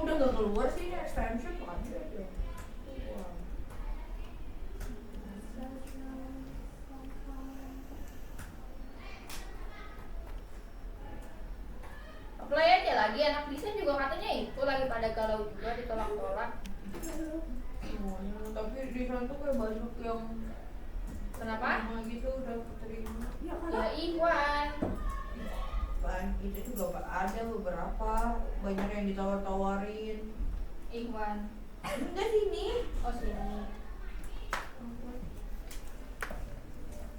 Udah gak keluar sih ini extension ada dong. Wow. Apply aja lagi, anak desain juga katanya itu lagi pada galau juga ditolak-tolak. Semuanya, tapi di sana tuh kayak banyak yang Kenapa? sama gitu udah keterima. Ya Ya Iwan. Itu juga ada beberapa, banyak yang ditawar-tawarin. Iwan. Enggak sini. Oh sini.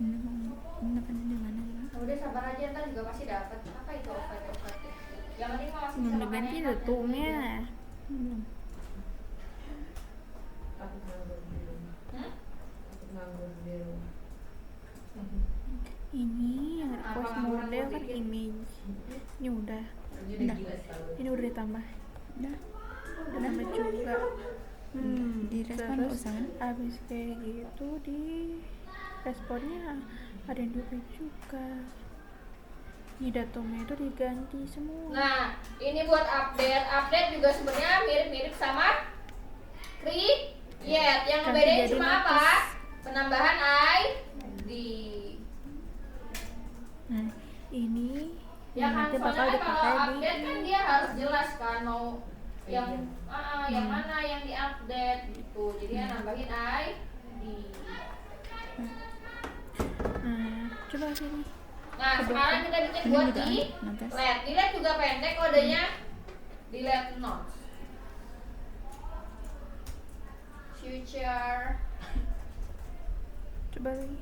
Ini kan di mana ya? Udah sabar aja, ntar juga pasti dapat. Apa itu obat-obat? Yang penting mah masih Belum bisa makan diganti enak. tutupnya. Belum. Aku nganggur di rumah. Hmm? Aku nganggur di rumah. Ini yang Apa request kamu model mau kan bikin? image. Ini udah. Ini Udah. udah gila sekali. Ini udah ditambah. Udah. Udah nambah juga. Di respon Terus usah kan? abis kayak gitu di responnya ada yang duplik juga. Di datumnya itu diganti semua. Nah, ini buat update. Update juga sebenarnya mirip-mirip sama create. Yang Ganti ngebedain jadi cuma notice. apa? Penambahan ID. Nah, ini Ya yang kan, nanti bakal soalnya kan kalau dipakai di update kan dia harus jelas kan mau yang Iya. yang mana yang diupdate gitu. Jadi ya nambahin ID. coba sini. Nah, Coba. sekarang kita bikin Ini buat juga di notes. LED. Di LED juga pendek kodenya. Di LED notes. Future. Coba lagi.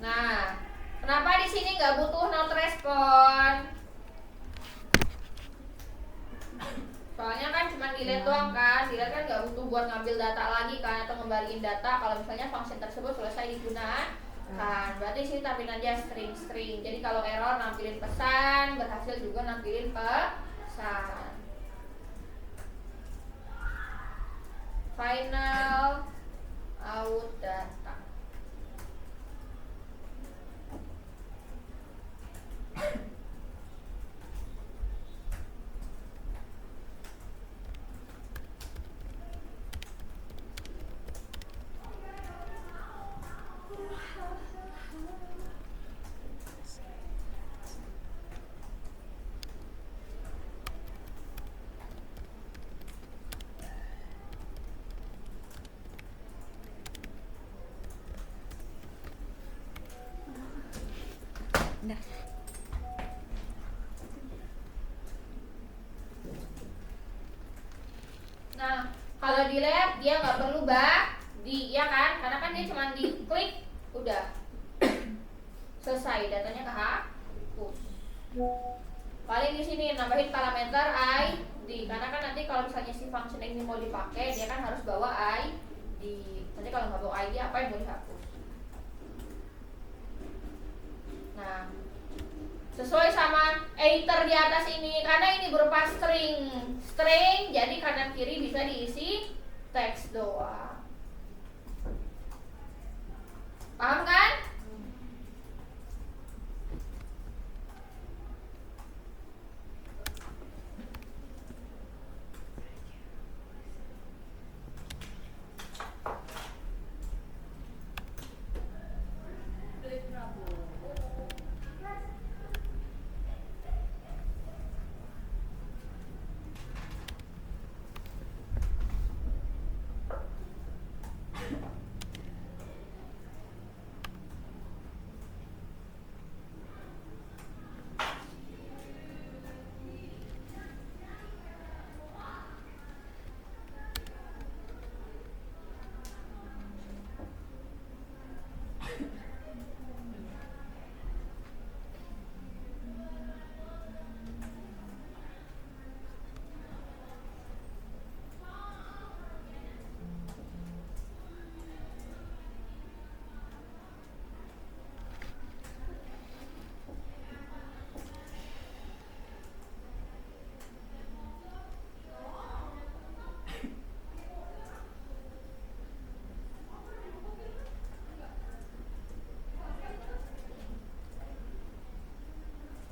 Nah, kenapa di sini nggak butuh not respon? Soalnya kan cuma delete doang kan, delete kan nggak butuh buat ngambil data lagi kan atau ngembaliin data kalau misalnya function tersebut selesai digunakan. Berarti sini tampilin aja string. Jadi kalau error nampilin pesan, berhasil juga nampilin pesan. Final out data. Dah. Nah, kalau di lab dia nggak perlu ya kan, karena kan dia cuma diklik udah selesai, datanya kehapus. Paling di sini nambahin parameter ID, karena kan nanti kalau misalnya si function ini mau dipakai, dia kan harus bawa ID. Nanti kalau nggak bawa ID, apa yang mau dihapus? Nah, sesuai sama editor di atas ini, karena ini berupa string, jadi kanan kiri bisa diisi teks doang. Paham kan?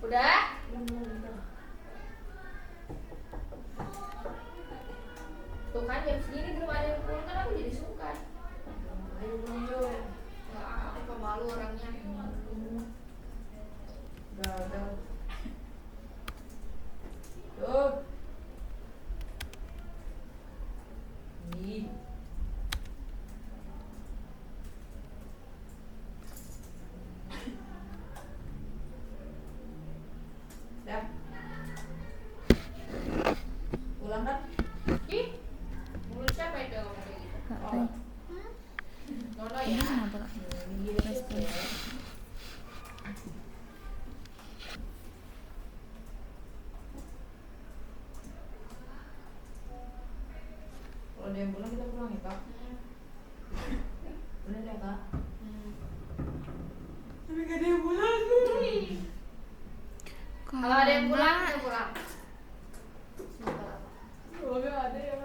Udah? Tuh kan jam segini belum ada yang pulang, kan aku jadi sungkan. Ayo pulang yuk. Nggak, aku pemalu orangnya. Udah. Tuh. Nih. Dah. Pulang kan? Ih, mulut siapa itu yang ngomong kayak gitu? Kak, Oh. Ray. Nono Ini ya? kenapa, Kak? Ini Respon. Kalau ada yang pulang kita pulang ya kak. Bener ya kak? Tapi gak ada yang pulang. Kalau ada yang pulang, kita pulang. Sebentar apa? Oh gak ada ya.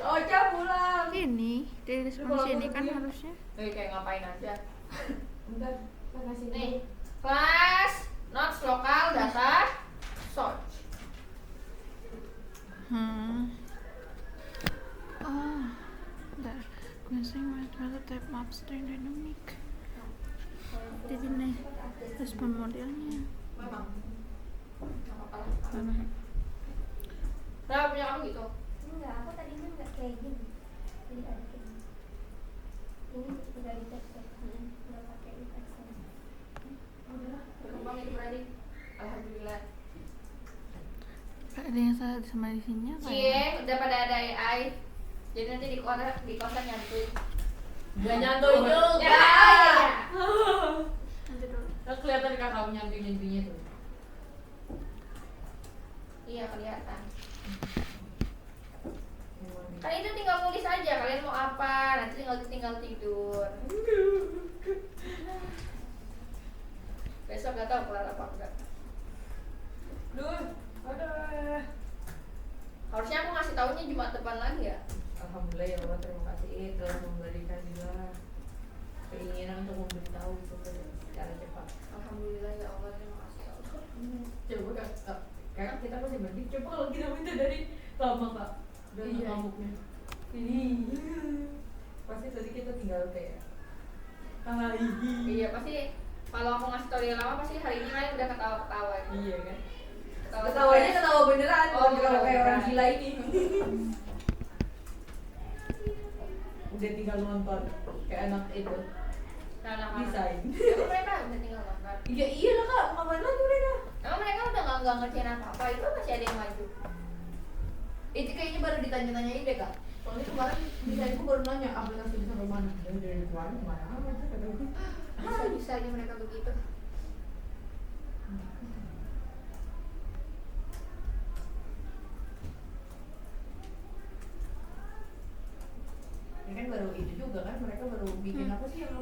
Ocha pulang. Ini dari respons ini kan harusnya. Kayak ngapain aja. Bentar, kita kasih Nih, kelas notes lokal data search. Oh, bentar. Questing method type map string dynamic. Jadi nih respon modelnya. Memang. Nggak apa-apa lah. Mana? Berapa punya kamu gitu? Enggak, aku tadinya enggak kayak gini. Jadi ada kayak gini. Ini udah di teks udah pakai di teks. Udahlah, berkembang itu berarti. Alhamdulillah. Ada yang salah sama di sini apa ya? Cie, udah pada ada AI. Jadi nanti di kosan nyantuin. Gak nyantuin juga. Ya, iya. Nanti dulu. Kan kelihatan kakak nyantuin-nyantuinnya tuh. Iya, kelihatan. Kan itu tinggal nulis aja, kalian mau apa, nanti tinggal tidur. Besok gak tau kelar apa enggak. Duh, aduh. Harusnya aku ngasih taunya Jumat depan lagi ya. Alhamdulillah ya Allah, terima kasih telah memberikan juga keinginan untuk memberitahu itu secara cepat. Alhamdulillah ya Allah, terima kasih ya Allah. Coba kak, kita masih mending. Coba kalau kita minta dari lama kak, dan Iya. ngamuknya. Ini pasti tadi kita tinggal kayak Iya pasti kalau aku ngasih tau dia lama pasti hari ini kalian udah ketawa-ketawa. iya kan. Ketawa Ketawa beneran, Oh, bukan ketawa kayak orang beneran. gila ini. Udah tinggal nonton kayak anak itu. anak-anak. Desain. Emang mereka bisa tinggal makan. Iya iyalah kak, mau ngapain lagi mereka? Emang mereka udah nggak ngerjain apa-apa, itu masih ada yang maju. Itu kayaknya baru ditanya-tanyain deh kak. Soalnya kemarin desainku baru nanya aplikasi bisa sampai mana. Dari kemarin kemana aja kata gue. Bisa aja mereka begitu. Ini kan baru itu juga kan, mereka baru bikin apa sih yang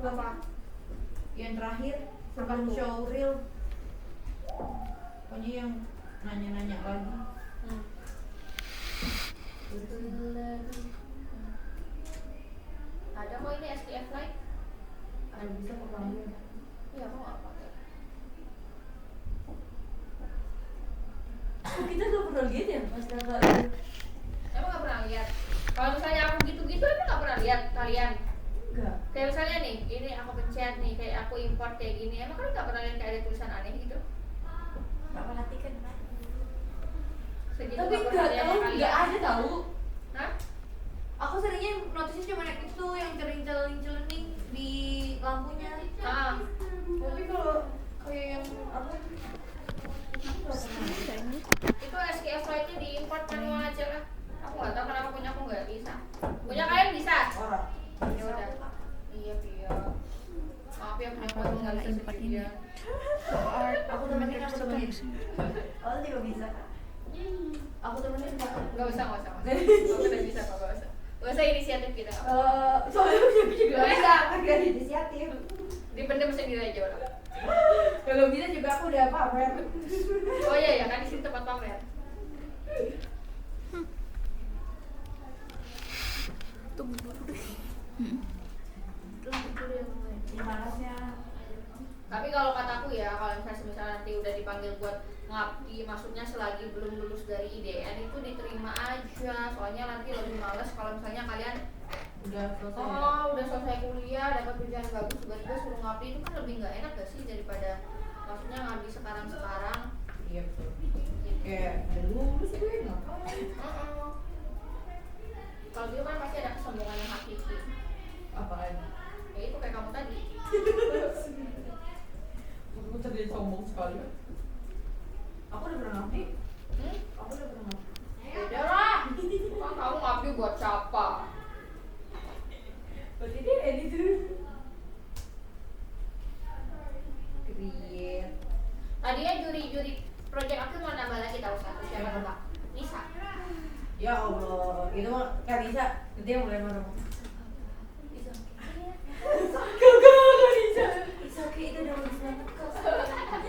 Apa? yang terakhir Apa sebelum tuh? show reel. Pokoknya yang nanya-nanya lagi. Ada kok ini SPF Lite. Ada bisa kok kamu. Iya, aku nggak pakai. Kok kita gak pernah lihat ya pas kakak? Emang nggak pernah lihat. Kalau misalnya aku gitu-gitu, emang nggak pernah lihat kalian. Enggak. Kayak misalnya nih, ini aku pencet nih, kayak aku import kayak gini. Emang kalian nggak pernah lihat kayak ada tulisan aneh gitu? Nggak perhatikan kan? Segitu Tapi nggak pernah enggak lihat tahu, kalian. enggak ada tahu. Hah? Aku seringnya notisnya cuma yang itu yang celening di lampunya. Ah, Tapi kalau kayak yang apa? itu SPF Lite-nya diimport manual aja lah. Aku nggak tahu kenapa punya aku nggak bisa. Punya kalian bisa? Orang. Ya udah. Iya, Pia. Maaf ya, punya aku Apa nggak bisa import ini? sendirian. Art. Aku temenin, aku temenin. Oh juga bisa kak. Aku temenin kak. Nggak usah. Aku udah bisa kok, nggak usah. Nggak usah inisiatif kita. Soalnya aku juga Nggak bisa. bisa. Agak inisiatif. Dipendam sendiri aja orang. Kalau bisa juga aku udah pamer. Oh iya ya, kan di sini tempat pamer. Tunggu dulu deh. Gimana sih? Tapi kalau kataku ya, kalau misalnya nanti udah dipanggil buat ngabdi, maksudnya selagi belum lulus dari IDN itu diterima aja. Soalnya nanti lebih males kalau misalnya kalian Udah selesai. udah selesai kuliah, dapat kerjaan bagus, tiba-tiba suruh ngabdi, itu kan lebih nggak enak gak sih daripada maksudnya ngabdi sekarang. Iya betul. Kayak udah lulus gue ngapain? Kalau gitu kan pasti ada kesombongan yang hakiki. Apaan? Ya itu kayak kamu tadi. Aku terjadi sombong sekali. Aku udah pernah ngabdi. Aku udah pernah ngabdi. Beda lah. Kan kamu ngabdi buat siapa? Berarti dia edit dulu. Create. Tadinya juri project aku mau nambah lagi tahu satu siapa tebak? Nisa. Ya Allah, itu mah Kak Nisa. Nanti yang mulai marah. Gak Nisa. It's okay, itu udah bagus banget kok.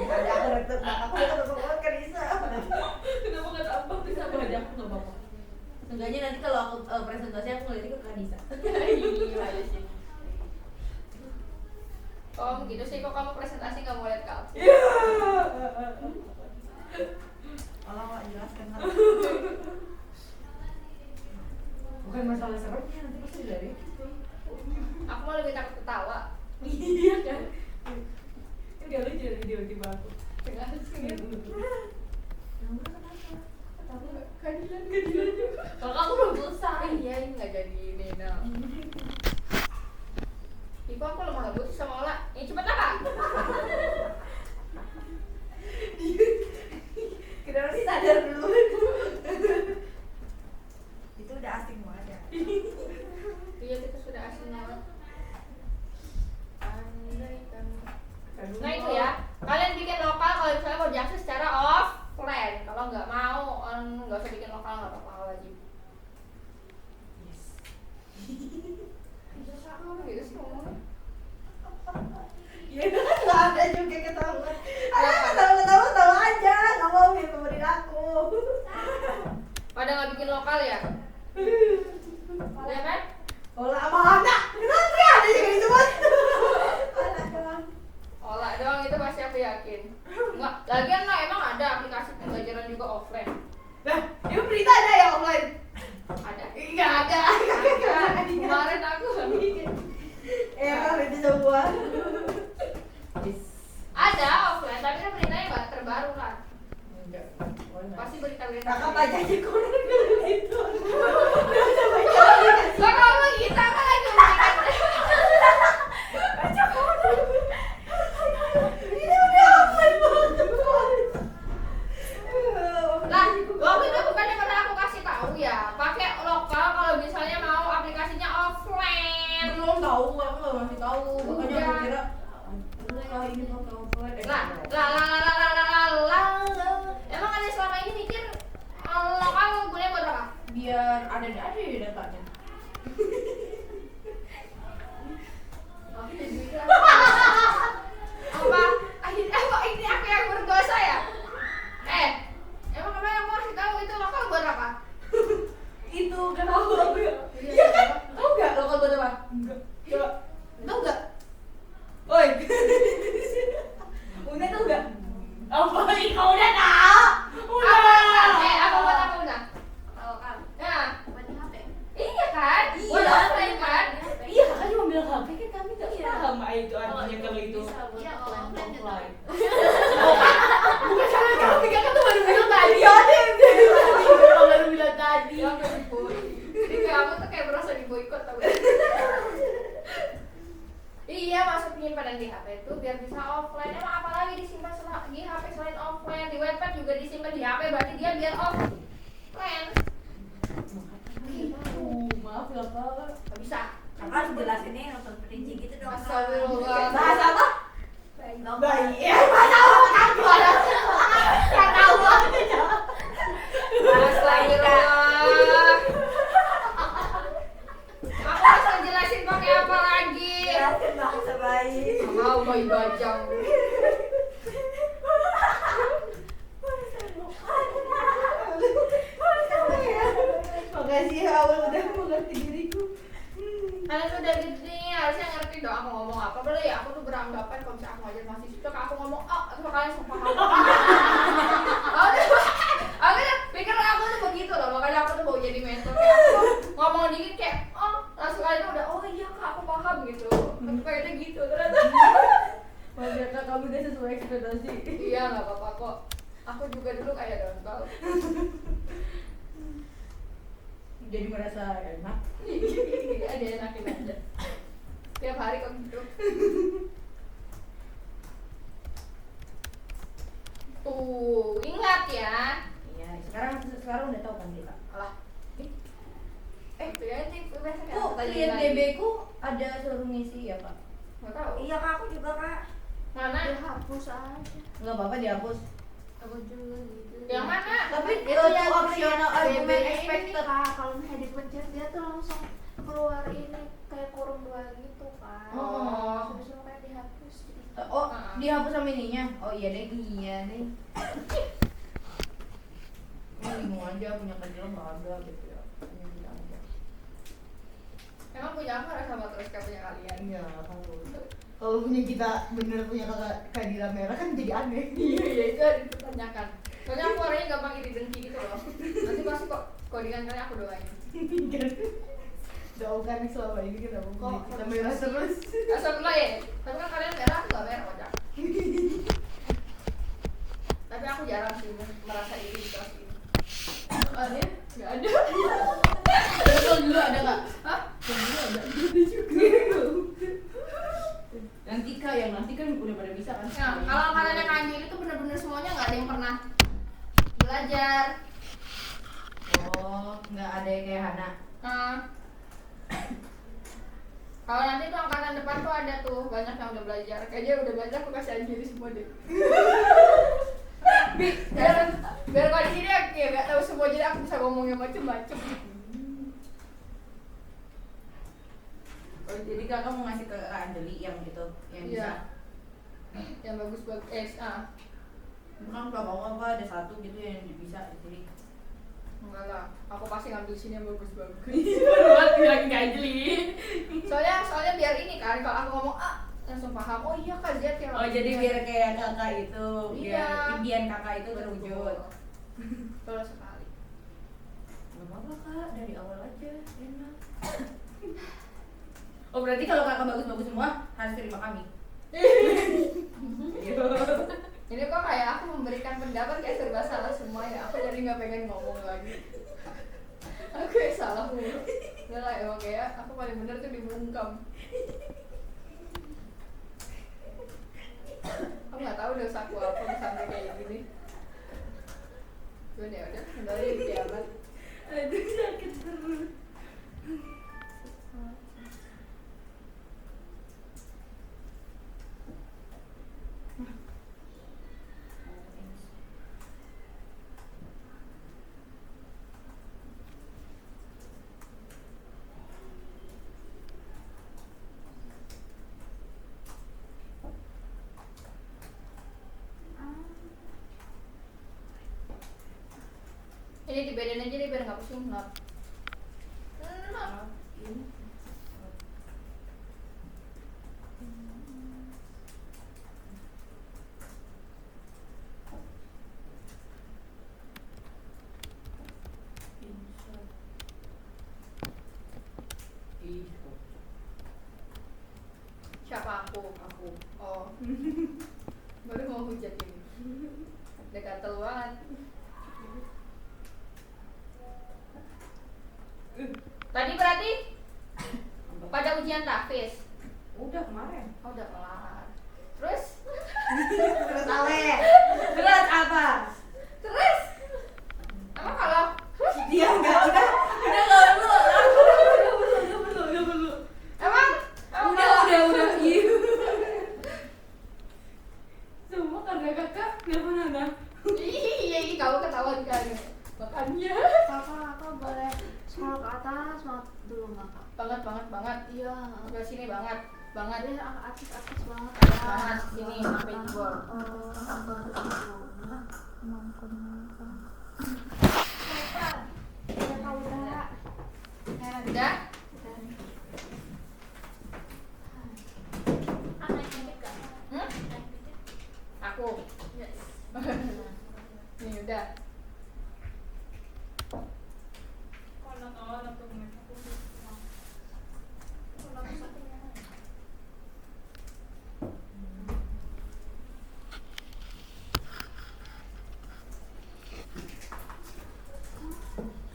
Ada aku udah ketemu Kak Nisa. Kenapa gak tambah bisa aja aku gak apa-apa. Seenggaknya nanti kalau aku presentasi aku ngeliatnya ke Kak Nisa. Iya sih. Oh gitu sih, kok kamu presentasi nggak mau lihat ke aku? Iya. Tolong Wak, jelaskan Wak. Bukan masalah seremnya, nanti pasti dari. Aku mau lebih takut ketawa. Iya kan. Ini gak lucu dari tiba-tiba aku. Dengan Kadilan juga. Kalau kamu belum selesai. iya ini nggak jadi ini nah. Ibu aku lemah lembut sama Ola. Ini cepet apa? Kenapa sih sadar dulu? Itu udah asing banget ya. Iya kita sudah asing banget. Andaikan. Nah itu ya, kalian bikin lokal kalau misalnya mau jaksa secara offline. Kalau nggak mau, nggak usah bikin lokal, nggak apa-apa wajib. Kamu gitu sih ngomongnya. Ya itu kan gak ada juga ketahuan. Tahu aja, nggak mau ngikutin aku. Pada nggak bikin lokal ya? Ya kan? Olah sama anak, kenapa sih ada juga disebut? Anak doang. Olah doang itu pasti aku yakin. Enggak, lagian lah emang ada aplikasi pembelajaran juga offline. Nah, itu berita ada ya offline? Ada. Nggak ada. Ada. Kemarin aku Ya kalau itu semua. ada offline, tapi kan beritanya nggak terbaru lah. Enggak. Pasti berita-berita. Kakak baca aja koran kalau gitu. Lah kalau kita kan lagi memberikan Baca belum tahu, aku nggak ngasih tahu. Makanya aku Udah. kira enggak ini pakai offline. Emang kalian selama ini mikir lokal gunanya buat apa? Biar ada datanya. Aku jadi mikir apa? Ini aku yang berdosa ya? Emang kemarin aku kasih tahu itu lokal buat apa? Itu kan aku ya. Iya kan? Tahu nggak lokal buat apa? Enggak. Coba. Tahu nggak? Oi. Una tahu nggak? Apa ini kau udah tahu? Apa buat apa udah? Lokal. Nah, Buat di HP. iya kan? Iya. Buat offline kan? Iya, kakak cuma bilang HP kan kami nggak Iya. paham itu artinya kalau itu. Bisa buat Iya, offline. offline juga. Offline. Bukan karena kamu tiga kan tuh baru bilang tadi. Iya deh, kamu baru bilang tadi. Ya udah diboy. Jadi kamu tuh kayak berasa diboikot tau gak? Iya, masuk penyimpanan di HP itu biar bisa offline. Emang apalagi disimpan di HP selain offline? Di webpad juga disimpan di HP, berarti dia biar offline. Maaf ya kak. Gak bisa. Kakak harus jelasinnya yang terperinci gitu dong. Astagfirullah. Bahas apa? Baik. Bayi. Ya, nggak tahu kan gua. Nggak tahu aja. Astagfirullah. Aku harus ngejelasin pakai apa lagi? Jelasin bahasa bayi. Mau bayi bajang. Makasih ya awal udah mengerti diriku. Kalian udah gede, harusnya ngerti dong aku ngomong apa. Boleh ya, aku tuh beranggapan kalau misalnya aku ngajar masih suka aku ngomong terus kalian langsung paham. Aku tuh pikir aku tuh begitu loh, makanya aku tuh mau jadi mentor. Kayak aku tuh ngomong dikit kayak langsung kalian tuh udah iya kak aku paham gitu. Aku kayaknya gitu ternyata. Maaf ya kak, kamu udah sesuai ekspektasi. Iya nggak apa-apa kok. Aku juga dulu kayak dongkol. Jadi merasa enak. Ada enakin aja. Tiap hari kok gitu. Ingat ya. Iya, sekarang udah tahu kan kita. Alah. Itu ya itu biasanya Kok klien DB ku ada suruh ngisi ya kak? Nggak tahu. Iya kak, aku juga kak. Mana? Dihapus aja. Nggak apa-apa dihapus. Aku juga gitu. Yang mana? Tapi Itu yang opsional argumen ini expected. kak, kalau misalnya dipencet dia tuh langsung keluar ini kayak kurung dua gitu kan. Oh. Sudah semua kayak dihapus. Jadi Oh, dihapus sama ininya. Oh iya deh, nih. Bingung aja punya kerja nggak ada gitu ya. Punya kita aja. Emang punya aku harus sama terus kayak punya kalian. Iya, kalau punya kita bener punya kehadiran merah kan jadi aneh. Iya itu harus dipertanyakan. Soalnya aku orangnya gampang iri dengki gitu loh. Nanti pasti kok codingan kalian aku doain. Jauh kan selama ini kita Kok kita merah terus. Astagfirullah ya. Tapi kan kalian merah, aku gak merah kocak. Tapi aku jarang sih merasa iri di kelas ini. Ada? Gak ada. Betul dulu ada nggak? Hah? Yang dulu ada juga. Yang nanti kan udah pada bisa kan? Ya, kalau kalian yang anjir itu bener-bener semuanya nggak ada yang pernah belajar. Oh, nggak ada yang kayak Hana. Kalau nanti tuh angkatan depan tuh ada tuh banyak yang udah belajar. Kayaknya udah belajar aku kasih anjir semua deh. biar kalau di sini aku ya nggak tahu semua jadi aku bisa ngomongnya macem-macem. Oh, jadi kakak mau ngasih ke Kak Anjeli yang gitu, yang Iya. bisa. Yang bagus-bagus. Bukan nggak mau apa ada satu gitu yang bisa di sini. Enggak lah, aku pasti ngambil sini yang bagus-bagus. Buat bilang Kak Anjeli. Soalnya biar ini kan kalau aku ngomong langsung paham. Oh iya Kak Zet yang Oh, jadi biar kayak kakak itu, biar Iya. impian kakak itu terwujud. Betul sekali. Gak apa-apa kak, dari awal aja, enak. Oh berarti kalau kakak bagus-bagus semua harus terima kami. Ini kok kayak aku memberikan pendapat kayak serba salah semua ya. Aku jadi nggak pengen ngomong lagi. Aku yang salah mulu. Udah lah emang kayak aku paling bener tuh dibungkam. Aku nggak tahu dosa aku apa sampai kayak gini. Udah dari kiamat. Aduh sakit perut. Ini dibedain aja deh biar nggak pusing not. Ini. Siapa aku? Aku. Oh. Baru mau hujat ini. Udah gatel banget. Tadi berarti pada ujian tahfiz. Udah kemarin. Oh, udah kelar. Terus? Berat apa? Terus? Emang kalau Dia enggak udah enggak perlu. Enggak perlu. emang Udah. Iya. Semua karena kakak enggak pernah nah. iya kamu ketahuan kan. Makanya Kakak boleh sekolah ke atas dulu nggak kak? banget. Iya. Ke sini banget. Dia aktif banget. Banget sini sampai jebol. Udah? Hmm? Aku. Nih udah.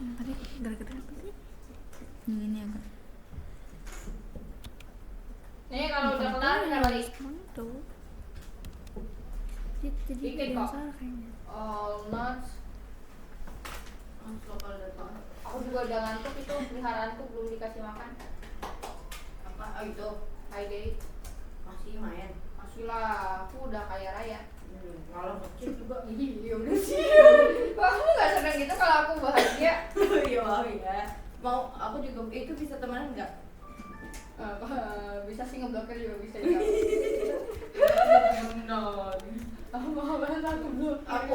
Yang tadi gara-gara apa sih? Yang ini agak Nih kalau udah kelar kita balik. mana tuh? Jadi Dikit ada yang kok. salah kayaknya. All nuts. Lokal data. Aku juga udah ngantuk itu peliharaanku belum dikasih makan. Apa? Oh itu Hai Day. masih main. Masih lah, aku udah kaya raya. Kalau kecil juga. Iya udah sih. Kamu nggak seneng gitu kalau aku bahagia? Iya mau ya. Mau aku juga itu bisa temenan enggak? Bisa sih ngeblokir juga bisa ya. Aku mau banget aku blokir. Aku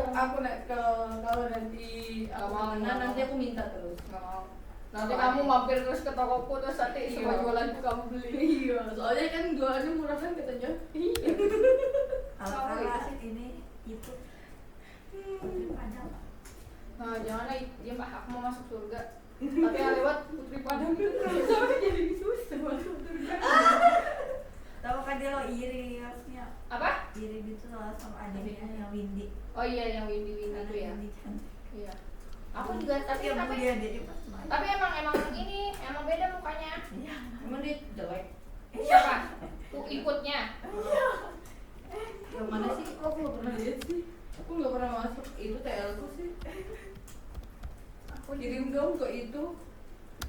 kalau nanti Nggak aku mau, temenan nggak nanti mau. aku minta terus. Nggak mau. Nanti Oh, kamu aneh. mampir terus ke tokoku terus nanti Iya. semua jualanku kamu beli. Iya, soalnya kan jualannya murah kan katanya. Iya. Kalau Sama kakak gitu sih. ini itu Padang. Nah, jangan lah, dia aku mau masuk surga. Tapi yang lewat Putri Padang itu sampai jadi susah masuk surga. Tahu kan dia lo iri harusnya Apa? iri gitu loh sama adiknya yang Windy. Oh iya yang Windy Karena itu ya. Windy cantik. Iya. Aku juga tapi Dia tapi dia pas main. tapi emang ini emang beda mukanya. Iya. Emang dia jelek. Siapa? Tuh ikutnya. Yang mana sih? Aku nggak pernah lihat sih. Aku nggak pernah masuk itu TL ku sih. Aku kirim dong ke itu.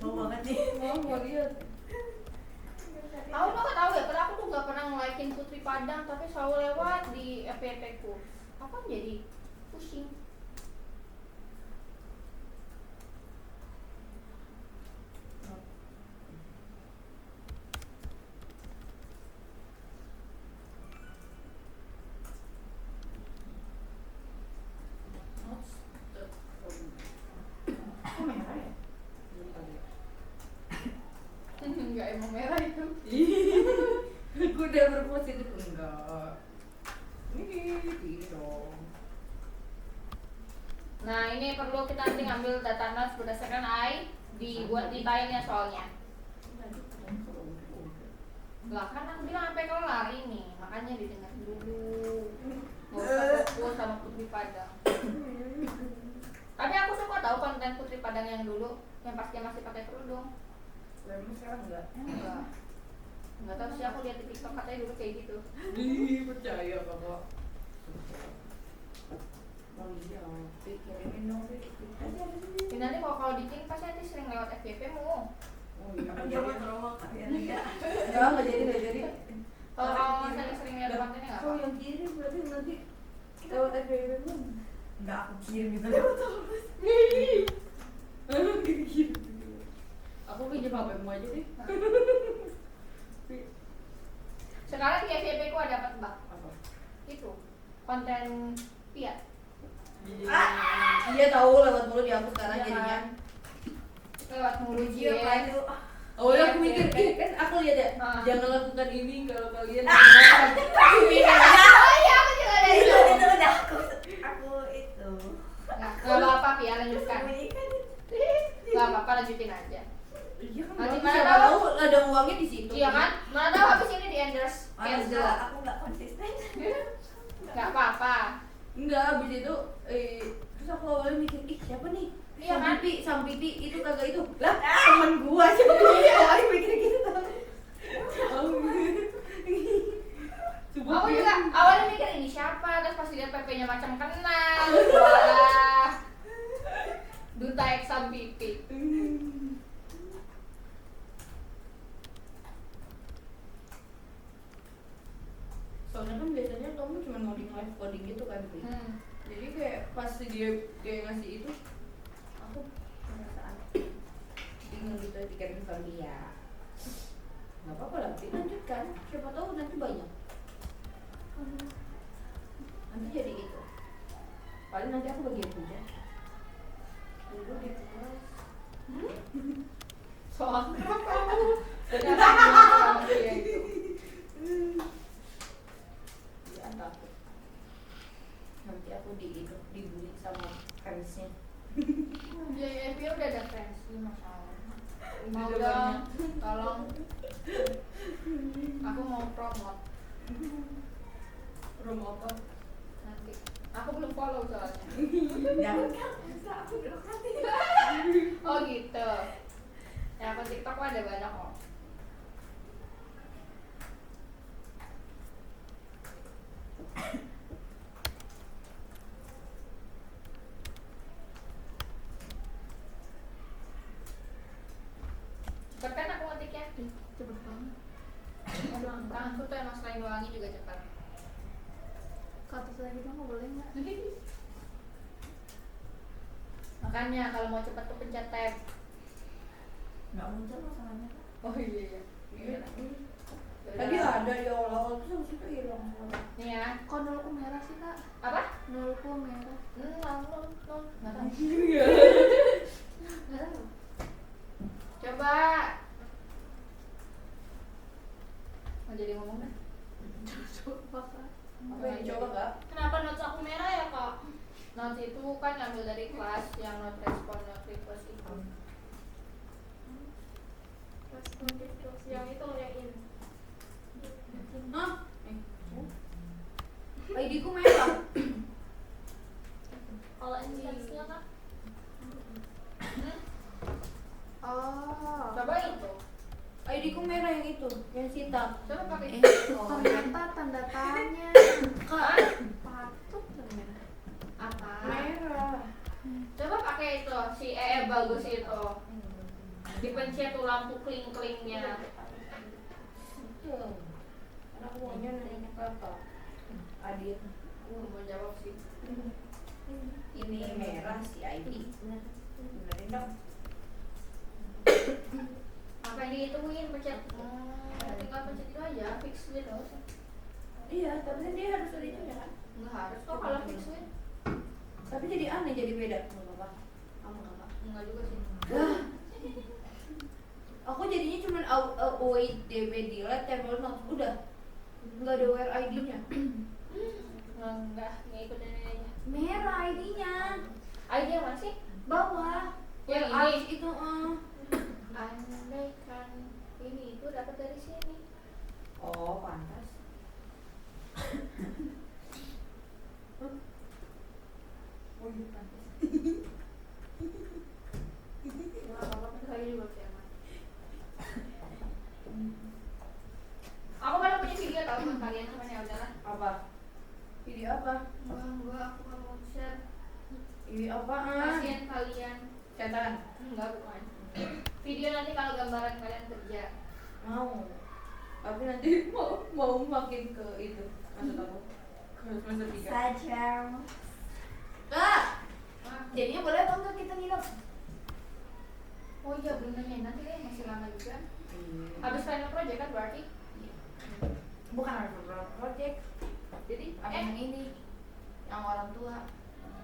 Mau banget nih. Mau lihat. Aku tuh nggak tahu ya, karena aku tuh nggak pernah nge-like-in Putri Padang, tapi selalu lewat di FYP ku. Aku kan jadi pusing. Kok merah ya? Enggak emang merah itu. Aku udah berpositif enggak. Ini dong. Nah ini perlu kita nanti ngambil data notes berdasarkan dibuat detailnya soalnya. Lah kan aku bilang sampai kelar ini, makanya didengar dulu. Gak usah fokus sama Putri Padang. Tapi aku suka tahu konten Putri Padang yang dulu, yang pas dia masih pakai kerudung. Emang sekarang enggak? Enggak tahu sih, aku lihat di TikTok katanya dulu kayak gitu. Percaya kakak. Mau dia kirimin dong deh. Ini nanti kalau bikin pasti nanti sering lewat FYP mu. Oh iya. Aku coba trauma kalian ya. Enggak jadi. Kalau kamu sering lihat kontennya nggak Oh apa? yang kiri berarti nanti lewat FBB pun. Enggak aku kirim gitu lewat terus. Kiri. Aku pinjam HP-mu aja deh. Sekarang di FYP ku ada apa mbak? Apa? Itu konten Pia. Iya. Iya tahu lewat mulu di aku sekarang Iya jadinya. kan? Lewat mulu Iya Jie. kan tuh. Oh ya aku mikir, kan aku lihat ya, Ah. jangan lakukan ini kalau kalian Oh iya, aku juga ada itu. Itu udah aku itu. Nggak apa-apa, Pia, lanjutkan. Sembunyikan. Gak apa-apa, lanjutin aja. Iya kan, Nanti nanti mana siapa tahu. tahu ada uangnya di situ. Iya kan? Mana tahu habis ini di endorse cancel. Aku nggak konsisten. Gak apa-apa. Enggak, abis itu terus aku awalnya mikir, ih siapa nih? Iya kan? Sampipi itu kagak itu. Lah, temen gua siapa dia? Awalnya mikir gitu. Aku juga awalnya mikir ini siapa, terus pas lihat PP-nya macam kenal. Wah. Duta Eksam Pipi. Soalnya kan biasanya kamu cuma ngoding live coding gitu kan, Pi. Jadi kayak pas dia ngasih itu, aku perasaan bingung gitu pikirin soal dia. Nggak apa-apa lah, Pi, lanjutkan. Siapa tahu nanti banyak. Nanti jadi gitu. Paling nanti aku bagian puja. Dulu di kelas. Soal apa kamu? Ternyata sama dia itu. Ya takut. Nanti aku dibully sama fansnya. JFP udah ada fans, ini masalah. Mau Udah dong, tolong. Aku mau promote Rom apa? nanti. Aku belum follow soalnya. Jangan kan, masa aku birokrasi. Oh gitu. Ya akun TikTok aku ada banyak kok. Cepet kan aku ngetiknya? Cepet banget. Aduh, tanganku tuh emang selain wangi juga cepat. Ke atas lagi dong, boleh nggak? Makanya kalau mau cepet tuh pencet tab. Nggak muncul masalahnya. Oh iya. Iya. Yaudah. Tadi ada di awal-awal terus habis itu hilang. Nih ya. Kok nolku merah sih kak? Apa? Nolku merah. Nggak tahu. Iya. Nggak tahu. Coba. Mau jadi ngomong dah. Coba kak. Apa yang dicoba, Kak? Kenapa notes aku merah ya kak? Notes itu kan ngambil dari kelas yang not respon, not request itu. Respon request yang itu yang ini. Hah? ID ku merah. Kalau indeksnya kak, Oh. Coba itu. ID ku merah yang itu, yang hitam. Coba pakai. Ternyata tanda tanya. Kak, Patut ternyata. Apa? merah. Coba pakai itu si bagus itu. Dipencet tuh lampu kling-klingnya. Tuh. Karena aku maunya nanya Kakak. Adit. Mau jawab sih. Ini merah si ID. Benerin dong. Apa yang dihitungin pencet? Tinggal pencet itu aja, fix gitu. Iya, tapi kan dia harus ada itu ya kan? Enggak harus kok kalau fix win. Tapi jadi aneh, jadi beda. Nggak apa-apa. Kamu Kakak. Enggak juga sih. Lah. Aku jadinya cuma await DB delete table notes udah. Nggak ada where ID-nya. Enggak ngikutin ini aja. Merah ID-nya. ID yang mana sih? Bawah. Yang Where ini? is itu Andaikan ini itu dapat dari sini. Oh, pantas. Oh, iya pantas. Enggak apa-apa, bentar lagi juga kiamat. Aku malah punya video tau sama kalian, cuman ya udahlah. Apa? Video apa? Gua aku mau share. Video apaan? Kasihan kalian. Catatan. Enggak, bukan. Video nanti kalau gambaran kalian kerja. Mau. Tapi nanti mau makin ke itu. Maksud aku. Ke semester 3. Saja. Kak, Ah, jadinya boleh apa enggak kita nginep? oh iya belum nanya, nanti kayaknya masih lama juga. Habis final project kan berarti? Bukan harus project. Jadi Ada yang ini, yang orang tua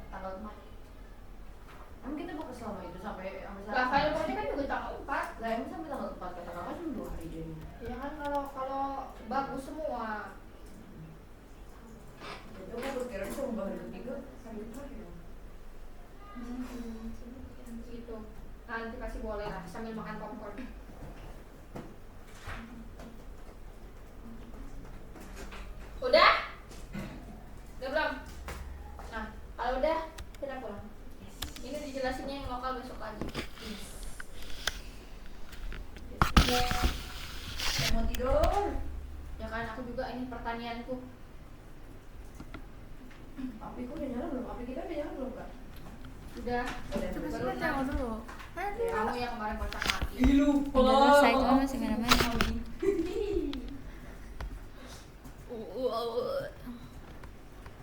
tanggal kemarin. Emang kita bakal selama itu sampai Lah file project kan juga tanggal 4. Lah emang sampai tanggal 4 kata kakak cuma 2 hari jadi. Ya kan kalau bagus semua. Jadi aku berkira cuma hari ketiga hari terakhir. Gitu. Nanti kasih boleh lah sambil makan popcorn. Udah? Udah belum? Nah, kalau udah kita pulang. Ini dijelasinnya yang lokal besok lagi. Saya mau tidur. Ya kan aku juga ini pertanianku. Api ku udah nyala belum? Api kita udah nyala belum kak? Udah. Udah. Baru Tengok dulu. kamu yang kemarin kocak mati. Ih lupa. Udah selesai kan masih main-main.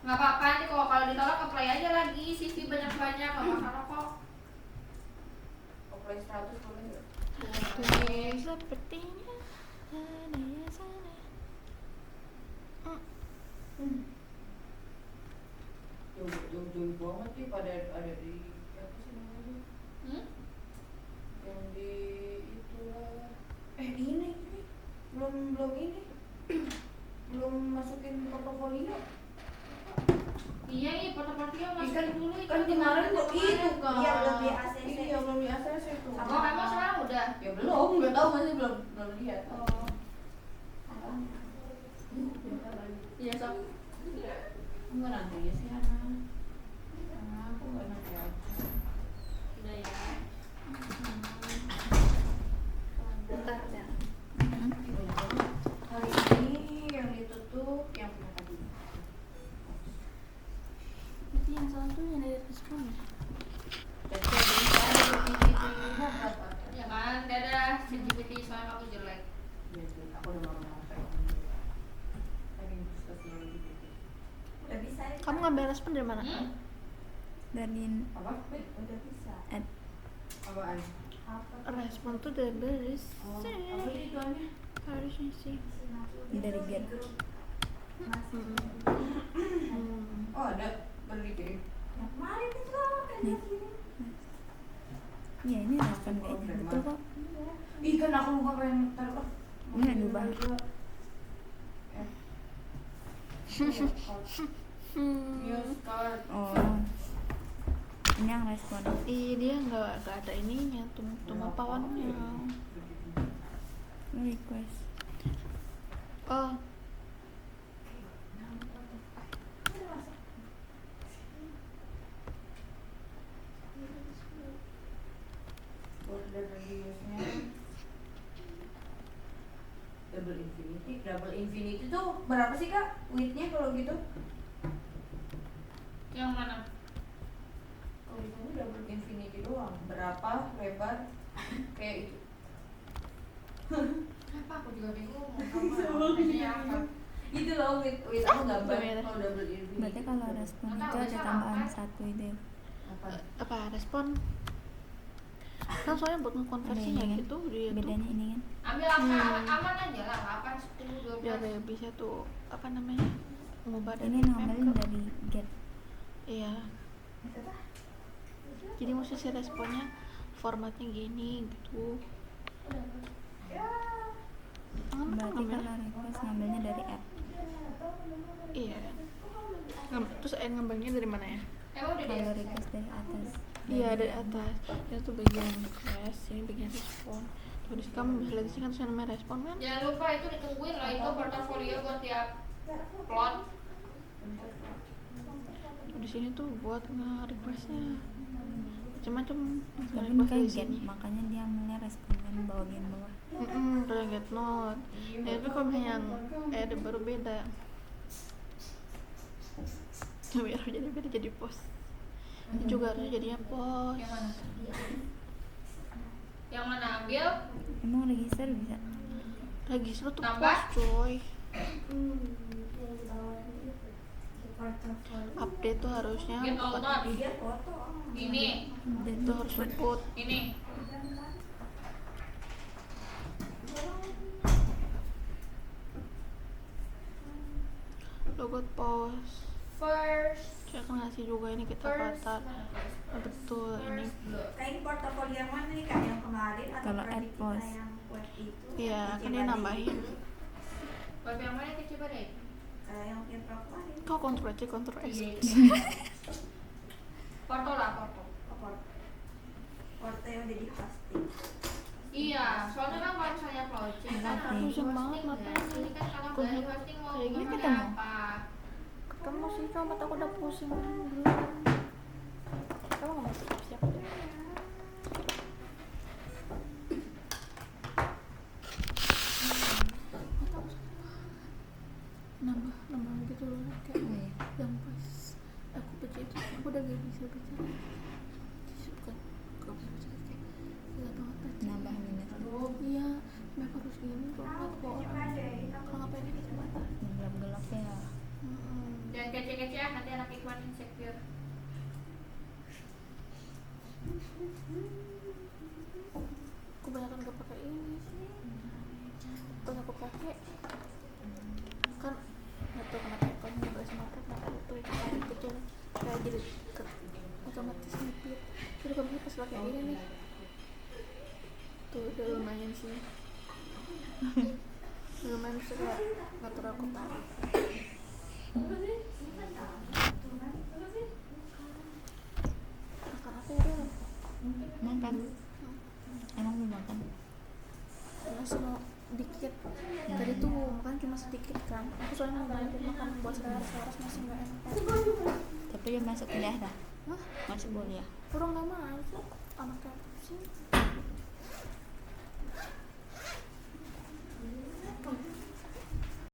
Nggak apa-apa nih kalau ditolak apply aja lagi CV banyak-banyak nggak masalah kok. Apply 100 boleh nggak? Tuh, sepertinya ada yang sana. Jauh banget sih pada ada di apa sih namanya? Yang di itulah. Ini belum ini. Belum masukin portofolio. Iya nih portofolio masukin dulu itu. Kan kemarin kok itu kan. Iya, belum di ACC. Iya, belum di ACC itu. Oh emang sekarang udah. Ya belum, nggak tahu masih belum lihat. Oh. Iya sob. Enggak nanti ya sih anak. Aku nggak nanti aja. Udah ya. Bentar ya. Hari ini yang ditutup yang punya tadi. Itu yang satu yang dari respon. Jadi ada apa? Ya kan, dadah. ChatGPT soalnya kamu jelek. Ya, aku udah mau ngomong. Tadi discussnya lagi. Udah bisa ya? Kamu ngambil respon dari mana? Dari Apa? Udah bisa. Apaan? Apa? Respon tuh dari baris. Oh, apa sih tuannya? Harusnya sih. dari Get. Oh ada baru dikirim. Yang kemarin itu loh, kan Nih. di sini. Ya ini respon kayaknya betul kok. Ih kan aku lupa pengen taruh. Nggak diubah. News card. Oh, ini yang respon. Ih, dia nggak ada ininya, tuma pawannya. Request. Oh, Border radiusnya double infinity tuh berapa sih kak widthnya kalau gitu? Yang mana? Kalau di sini double infinity doang berapa lebar kayak itu. Apa aku juga bingung. Ini apa? Itu loh width aku gambar Gimana? kalau double infinity. Berarti kalau respon Nggak itu tahu, ada bisa tambahan apa? satu itu ya. apa respon? Kan soalnya buat ngekonversinya Bedanya kan? gitu dia tuh Bedanya ini kan. Ambil angka aman aja lah, 8, 10, 12. biar dia bisa tuh apa namanya ngubah dari Ini ngambilin map ke- dari Get. iya. Jadi mesti si responnya formatnya gini gitu. Kan Berarti ngambil kalau request ngambilnya dari app. iya. Terus ngambilnya dari mana ya? Emang udah Kalau di request dari atas. Iya dari atas. Itu tuh bagian request, ini bagian respon. Tuh di sini kamu bisa lihat di sini kan tulisan namanya respon kan? Jangan lupa itu ditungguin loh itu portofolio buat tiap plot. Di sini tuh buat nge-requestnya macam-macam. Tapi Nge-request kayak di Get, sini. makanya dia ambilnya respon kan bagian bawah. Kalau get note. Ya itu kalau misalnya yang ada baru beda. Biar jadi beda jadi post. Ini juga harusnya jadinya post. Yang mana? Yang mana ambil? Emang register bisa? Register tuh Tambah? post coy. Yang di bawah itu. Portofolio. Update tuh harusnya Get all bukan- not. Dia foto. Ini, Dan itu harus input. ini. Logo post. first Saya kan ngasih juga ini kita first kata. Oh, betul ini. Kak, ini portofolio yang mana nih Kak? Yang kemarin atau Kalau project AdPost. kita yang web itu? Iya, Yang kan dia Cibadeng nambahin. itu? web yang mana yang coba deh? Yang Virtual kemarin. Kau kontrol C, kontrol S. Iya. Porto lah, Porto. Oh, Porto yang udah di hosting. Iya, soalnya kan kalau misalnya project kan harus Pusing banget hosting matanya. ya. Ini kan kalau nggak di hosting mau Kayak gini ngomongnya ketemu. apa? Ketemu sih, cuma mata aku udah pusing dulu. Kamu nggak mau siap-siap deh. Mata aku sakit banget. Nambah gitu loh kayak Oh, iya. yang pas aku baca itu aku udah gak bisa baca lagi. Bukan gak bisa baca lagi, kayak gila banget baca. Nambah minus. Iya, kenapa harus gini kalau nggak bawa orang? Kalau ngapain ini kacamata? Gelap-gelap ya. Jangan kece-kece ah, nanti anak Ikhwan insecure. Aku banyak gak pakai ini sih. Pas aku pakai kan nggak tahu kenapa iPhone nggak bisa mapret, maka itu kayak gitu kayak jadi otomatis ngepit. Jadi kalau pas pakai ini nih tuh udah lumayan sih. Lumayan sih, kayak nggak terlalu aku tarik. Makan apa ya dulu? Makan. Emang mau makan? Masih mau dikit. Tadi tuh makan cuma sedikit kan. Aku soalnya mau banyak makan buat sehari-hari masih nggak enak. Tapi dia masuk kuliah dah. Hah? Masuk kuliah. Kurang nggak masuk. Anaknya pusing.